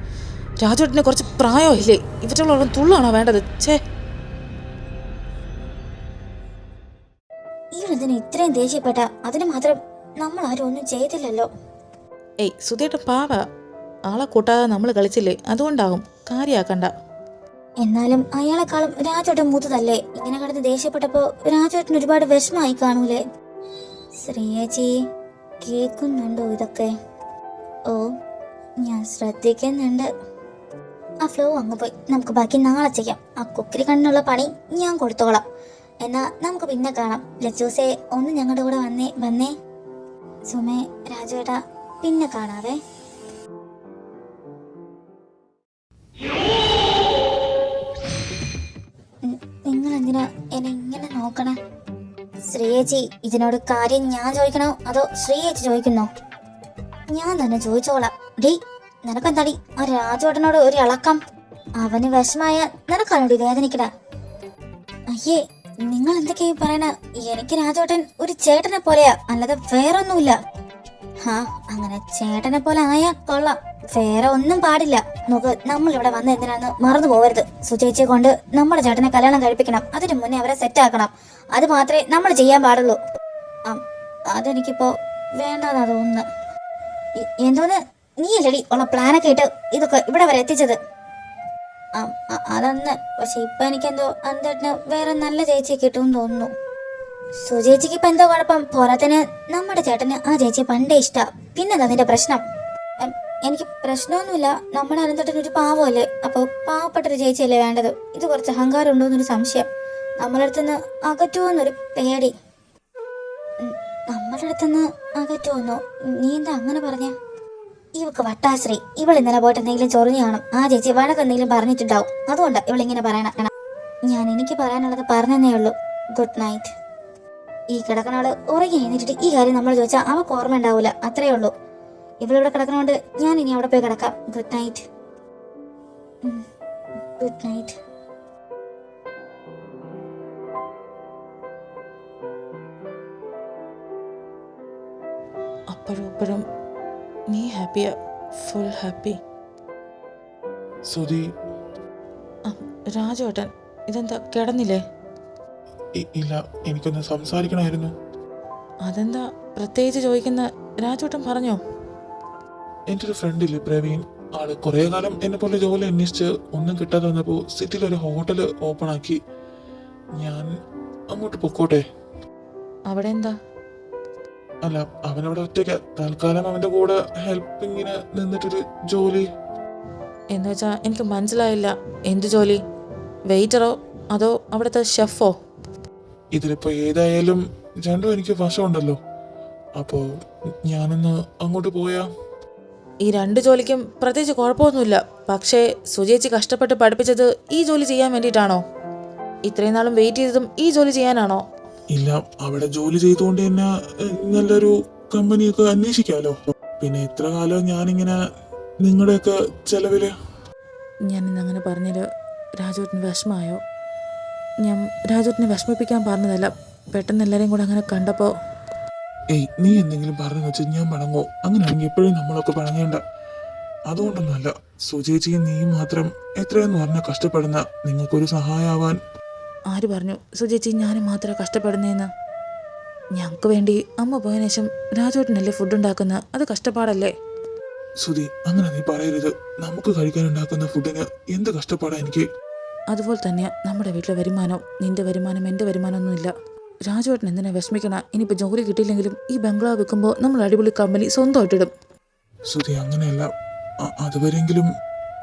രാജുവേട്ടന് കുറച്ച് പ്രായമില്ലേ? ഇവറ്റുള്ള തുള്ളാണോ വേണ്ടത്? ഛേ, ഇവരെന്തിനാ ഇത്രയും ദേഷ്യപ്പെട്ട? അതിന് മാത്രം നമ്മൾ ആരും ഒന്നും ചെയ്തില്ലല്ലോ. ഏയ് സുധേട്ടൻ പാവ, ആളെ കൂട്ടാതെ നമ്മൾ കളിച്ചില്ലേ, അതുകൊണ്ടാകും, കാര്യാക്കണ്ട. എന്നാലും അയാളെക്കാളും രാജേട്ടൻ മൂത്തതല്ലേ? ഇങ്ങനെ കിടന്ന് ദേഷ്യപ്പെട്ടപ്പോ രാജേട്ടൻ ഒരുപാട് വിഷമായി കാണൂലേ? ശ്രീയേച്ചി കേൾക്കുന്നുണ്ടോ ഇതൊക്കെ? ഓ, ഞാൻ ശ്രദ്ധിക്കുന്നുണ്ട്. ആ ഫ്ലോ അങ്ങ് പോയി, നമുക്ക് ബാക്കി നാളെ ചെയ്യാം. ആ കുക്കിരി കണ്ണുള്ള പണി ഞാൻ കൊടുത്തോളാം. എന്നാ നമുക്ക് പിന്നെ കാണാം. ലച്ചൂസേ, ഒന്ന് ഞങ്ങളുടെ കൂടെ വന്നേ. സുമേ, രാജുവേട്ടാ, പിന്നെ കാണാവേ. നിങ്ങൾ എന്തിനാ എന്നെ ഇങ്ങനെ നോക്കണേ? ശ്രീയേച്ചി, ഇതിനോട് കാര്യം ഞാൻ ചോദിക്കണോ അതോ ശ്രീയേച്ചി ചോദിക്കുന്നോ? ഞാൻ തന്നെ ചോദിച്ചോളാം. ഡീ, നിനക്കെന്താടി ആ രാജുവേട്ടനോട് ഒരു ഇളക്കം? അവന് വിഷമായ നിനക്കാണോടി വേദനിക്കണ? അയ്യേ, നിങ്ങൾ എന്തൊക്കെയാ പറയണ? എനിക്ക് രാജുവേട്ടൻ ഒരു ചേട്ടനെ പോലെയാ, അല്ലാതെ വേറൊന്നുമില്ല. ഹാ, അങ്ങനെ ചേട്ടനെ പോലെ ആയാ കൊള്ളാം, വേറെ ഒന്നും പാടില്ല. നോക്ക്, നമ്മൾ ഇവിടെ വന്ന എന്തിനാന്ന് മറന്നു പോകരുത്. സുചേച്ചിയെ കൊണ്ട് നമ്മുടെ ചേട്ടനെ കല്യാണം കഴിപ്പിക്കണം. അതിനു മുന്നേ അവരെ സെറ്റ് ആക്കണം. അത് മാത്രമേ നമ്മൾ ചെയ്യാൻ പാടുള്ളൂ. അതെനിക്കിപ്പോ വേണ്ടെന്നാ തോന്നുന്നു. എന്തോന്ന്, നീയല്ലടി ഉള്ള പ്ലാനൊക്കെ ഇട്ട് ഇതൊക്കെ ഇവിടെ വരെ എത്തിച്ചത്? അതന്ന്. പക്ഷെ ഇപ്പൊ എനിക്കെന്തോ അന്തേട്ടന് വേറെ നല്ല ചേച്ചിയെ കിട്ടുമെന്ന് തോന്നുന്നു. സുചേച്ചിക്ക് ഇപ്പൊ എന്തോ കുഴപ്പം? പോരാത്തിന് നമ്മുടെ ചേട്ടന് ആ ചേച്ചി പണ്ടേ ഇഷ്ടാ. പിന്നെന്താ നിന്റെ പ്രശ്നം? എനിക്ക് പ്രശ്നമൊന്നുമില്ല. നമ്മുടെ അനന്തേട്ടൻ ഒരു പാവമല്ലേ, അപ്പൊ പാവപ്പെട്ടൊരു ചേച്ചിയല്ലേ വേണ്ടത്. ഇത് കുറച്ച് അഹങ്കാരം ഉണ്ടോന്നൊരു സംശയം. നമ്മുടെ അടുത്തുനിന്ന് അകറ്റുമോന്നൊരു പേടി. നമ്മുടെ അടുത്തുനിന്ന് അകറ്റുമോന്നോ? നീ എന്താ അങ്ങനെ പറഞ്ഞ? ഇവക്ക് വട്ടാശ്രീ. ഇവൾ ഇന്നലെ പോയിട്ട് എന്തെങ്കിലും ചൊറിഞ്ഞു കാണും. ആ ചേച്ചി വഴക്കെന്തെങ്കിലും പറഞ്ഞിട്ടുണ്ടാവും. അതുകൊണ്ടാ ഇവളിങ്ങനെ പറയണ. ഞാൻ എനിക്ക് പറയാനുള്ളത് പറഞ്ഞതേ ഉള്ളൂ. Good night. ഈ കിടക്കണാള് ഉറങ്ങി എഴുന്നിട്ട് ഈ കാര്യം നമ്മൾ ചോദിച്ചാൽ അവൾക്ക് ഓർമ്മ ഉണ്ടാവൂല. അത്രേ ഉള്ളൂ. ഇവളിവിടെ കിടക്കണോണ്ട് ഞാൻ ഇനി അവിടെ പോയി കിടക്കാം. Good night. Good night. അപ്പോഴും നീ ഹാപ്പിയാ? Full happy? സുധി, രാജുവേട്ടൻ ഇതെന്താ കിടന്നില്ലേ? ഇല്ല, എനിക്കൊന്ന് സംസാരിക്കണമായിരുന്നു. അതെന്താ പ്രത്യേകിച്ച് ചോദിക്കുന്ന? രാജുവേട്ടൻ പറഞ്ഞോ? എൻ്റെ ഒരു ഫ്രണ്ടില്ലേ പ്രവീൺ, ആള് കുറെ കാലം എന്നെ പോലെ ജോലി അന്വേഷിച്ച് ഒന്നും കിട്ടാതെ വന്നപ്പോൾ സിറ്റിയിൽ ഒരു ഹോട്ടൽ ഓപ്പൺ ആക്കി. ഞാൻ അങ്ങോട്ട് പൊക്കോട്ടെ? അവിടെ എന്താ? അല്ല, അവനവിടെ ഒറ്റയ്ക്ക് തൽക്കാലം അവന്റെ കൂടെ ഹെൽപ്പിങ്ങിന് നിന്നിട്ടൊരു ജോലി. എന്ന് വെച്ചാ എനിക്ക് മനസ്സിലായില്ല. എന്ത് ജോലി? വെയിറ്ററോ അതോ അവിടുത്തെ ഷെഫോ? ഇതിലിപ്പോ ഏതായാലും രണ്ടും എനിക്ക് വശമുണ്ടല്ലോ. അപ്പോ ഞാനൊന്ന് അങ്ങോട്ട് പോയാ? ഈ രണ്ട് ജോലിക്കും പ്രത്യേകിച്ച് കുഴപ്പമൊന്നുമില്ല. പക്ഷേ സുചേച്ചി കഷ്ടപ്പെട്ട് പഠിപ്പിച്ചത് ഈ ജോലി ചെയ്യാൻ വേണ്ടിയിട്ടാണോ? ഇത്രയും നാളും വെയിറ്റ് ചെയ്തതും ഈ ജോലി ചെയ്യാനാണോ? ഇല്ല, അവിടെ ജോലി ചെയ്തുകൊണ്ട് തന്നെ നല്ലൊരു കമ്പനിയൊക്കെ അന്വേഷിക്കാമല്ലോ. പിന്നെ ഇത്ര കാലം ഞാനിങ്ങനെ നിങ്ങളുടെയൊക്കെ ചെലവില്. ഞാൻ ഇന്നങ്ങനെ പറഞ്ഞത് രാജുവേട്ടന് വിഷമമായോ? ഞാൻ രാജുവേട്ടനെ വിഷമിപ്പിക്കാൻ പറഞ്ഞതല്ല. പെട്ടെന്ന് എല്ലാവരെയും കൂടെ അങ്ങനെ കണ്ടപ്പോൾ. ഏയ്, നീ എന്തെങ്കിലും പറഞ്ഞു വെച്ച് ഞാൻ പണങ്ങോ? അങ്ങനെയാണെങ്കിൽ എപ്പോഴും നമ്മളൊക്കെ പണങ്ങേണ്ട. അതുകൊണ്ടൊന്നുമല്ല. സുചേച്ചിയും നീ മാത്രം എത്രയെന്ന് പറഞ്ഞാൽ കഷ്ടപ്പെടുന്ന നിങ്ങൾക്കൊരു സഹായമാവാൻ. ആര് പറഞ്ഞു സുചേച്ചി ഞാനും മാത്രമേ കഷ്ടപ്പെടുന്നതെന്ന്? ഞങ്ങൾക്ക് വേണ്ടി അമ്മ പോയതിനു ശേഷം രാജുവേട്ടനല്ലേ ഫുഡ് ഉണ്ടാക്കുന്ന? അത് കഷ്ടപ്പാടല്ലേ? സുധി, അങ്ങനെ നീ പറയരുത്. നമുക്ക് കഴിക്കാനുണ്ടാക്കുന്ന ഫുഡിന് എന്ത് കഷ്ടപ്പാടാ എനിക്ക്. അതുപോലെ തന്നെയാ നമ്മുടെ വീട്ടിലെ വരുമാനം. നിന്റെ വരുമാനം എൻ്റെ വരുമാനമൊന്നുമില്ല. രാജുവേട്ടൻ എന്തിനാ വിഷമിക്കണ? ഇനിയിപ്പോൾ ജോലി കിട്ടിയില്ലെങ്കിലും ഈ ബംഗ്ലാവ് വെക്കുമ്പോൾ നമ്മൾ അടിപൊളി കമ്പനി സ്വന്തമായിട്ടിടും. സുധി, അങ്ങനെയല്ല. അതുവരെങ്കിലും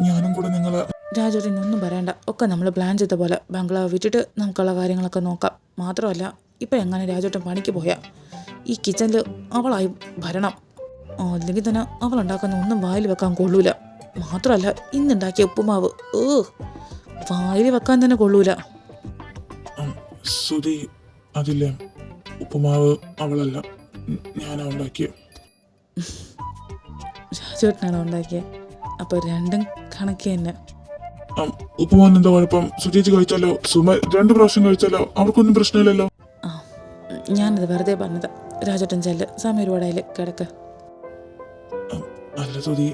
ഞാനും കൂടെ നിങ്ങളെ. രാജുവേട്ടൻ ഒന്നും പറയണ്ട. ഒക്കെ നമ്മൾ പ്ലാൻ ചെയ്ത പോലെ ബംഗ്ലാവ് വിട്ടിട്ട് നമുക്കുള്ള കാര്യങ്ങളൊക്കെ നോക്കാം. മാത്രമല്ല, ഇപ്പം എങ്ങനെ രാജുവേട്ടൻ പണിക്ക് പോയാൽ ഈ കിച്ചണിൽ അവളായി ഭരണം. അല്ലെങ്കിൽ തന്നെ അവളുണ്ടാക്കുന്ന ഒന്നും വായിൽ വെക്കാൻ കൊള്ളൂല. മാത്രമല്ല, ഇന്നുണ്ടാക്കിയ ഉപ്പുമാവ് വായിൽ വെക്കാൻ തന്നെ കൊള്ളൂല. സുധി, അതില്ലേ, ഉപ്പുമാവ് അവളല്ല, ഞാനാ ഉണ്ടാക്കിയ. രാജുവേട്ടനാണോ ഉണ്ടാക്കിയത്? അപ്പോൾ രണ്ടും കണക്ക് തന്നെ. ഉപ്പുമാൻ എന്താ കുഴപ്പം? സുചേച്ചി കഴിച്ചാലോ? സുമ 2 പ്രാവശ്യം കഴിച്ചാലോ? അവർക്കൊന്നും പ്രശ്നമില്ലല്ലോ. ആ ഞാനത് വെറുതെ പറഞ്ഞതാ. രാജേട്ടൻ ചെല്ല്, സമയം ഒരുപാടായാലും കിടക്ക്. അല്ല സുധി,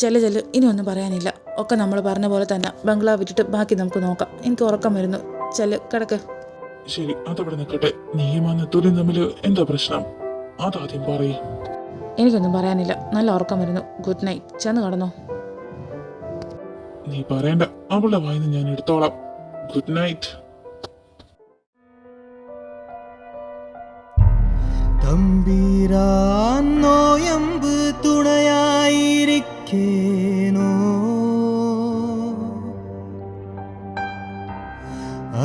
ചെല്ല്, ഇനി ഒന്നും പറയാനില്ല. ഒക്കെ നമ്മൾ പറഞ്ഞ പോലെ തന്നെ ബംഗ്ലാവ് വിട്ടിട്ട് ബാക്കി നമുക്ക് നോക്കാം. എനിക്ക് ഉറക്കം വരുന്നു. ചെല്ല്, കിടക്ക്. ശരി, അതവിടെ നിൽക്കട്ടെ. നീയും ആ നെത്തൂലും തമ്മിൽ എന്താ പ്രശ്നം? അതാദ്യം പറയും. എനിക്കൊന്നും പറയാനില്ല. നല്ല ഉറക്കം വരുന്നു. Good night. ചെന്ന് കിടന്നോ. നീ പറയണ്ട, അവളുടെ വായിന്ന് ഞാൻ എടുത്തോളാം. Good night. തമ്പീരാൻ നോയമ്പ് തുണയായിരിക്കേനോ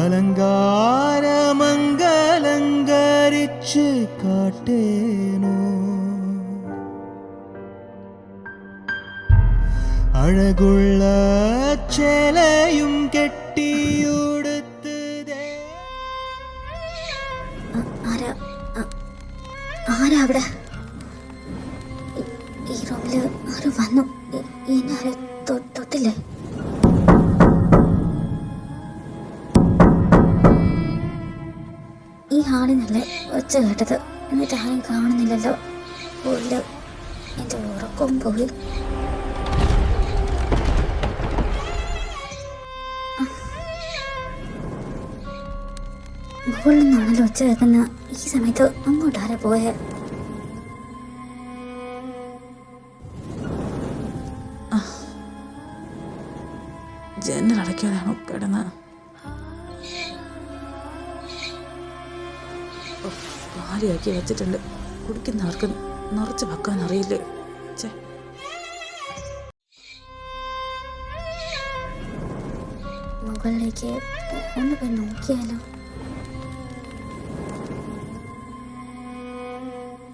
അലങ്കാരമംഗലങ്കരിച്ച് കാട്ടേനോ അഴകുള്ള ചേലയും കെട്ടിയുടുത്ത് ആരാ അവിടെ? ഈ റൂമില് ആരോ വന്നു. എന്നെ ആരോ തൊട്ടില്ലേ? ഈ ഹാളിനല്ലേ ഒച്ച കേട്ടത്? എന്നിട്ട് ആരും കാണുന്നില്ലല്ലോ. പോയില്ല, എന്റെ ഉറക്കവും പോയി. മുകളിൽ നിന്നാണല്ലോ ഒച്ച കേൾക്കുന്ന. ഈ സമയത്ത് അങ്ങോട്ടാരാ പോയേ? ജനൽ അടയ്ക്കാതാണോ കിടന്ന്? കാലിയാക്കി വെച്ചിട്ടുണ്ട്. കുടിക്കുന്നവർക്ക് നിറച്ച് വെക്കാൻ അറിയില്ലേ? മുകളിലേക്ക് ഒന്ന് പോയി നോക്കിയാലോ?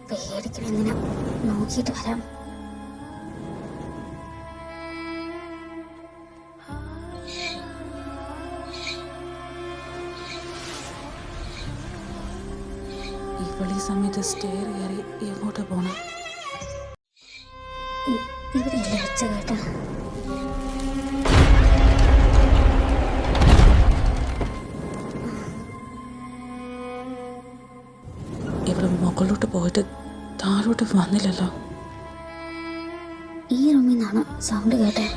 പേടിക്കണെന്തിനാ? നോക്കിയിട്ട് വരാം. ഈ സമയത്ത് സ്റ്റെയർ കയറി എങ്ങോട്ടാ പോണം? ഇവിടെയല്ലേ ഒച്ച കേട്ട? ഇവിടെ മുകളിലോട്ട് പോയിട്ട് താഴോട്ട് വന്നില്ലല്ലോ. ഈ റൂമിൽ നിന്നാണ് സൗണ്ട് കേട്ടെ.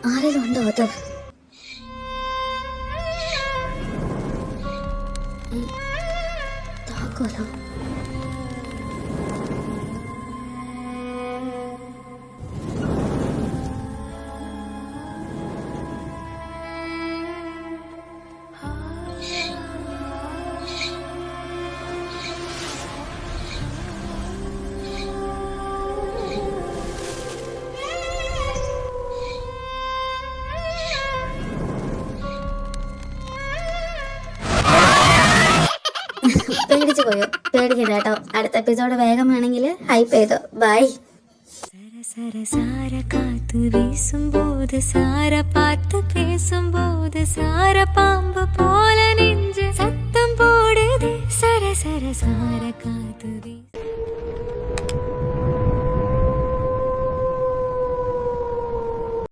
ആരെങ്കിലും ഉണ്ടോ? അത് താക്കോലോ? പേടിച്ചു പോയോ? പേടിക്കണ്ട കേട്ടോ. അടുത്ത എപ്പിസോഡ് വേഗം വേണമെങ്കിൽ ഹൈപ്പ് ചെയ്തോ. ബൈ. സാര കാത്തു വീസുമ്പോത് സാര പാത്ത് പേസുമ്പോത് സാര പാമ്പ്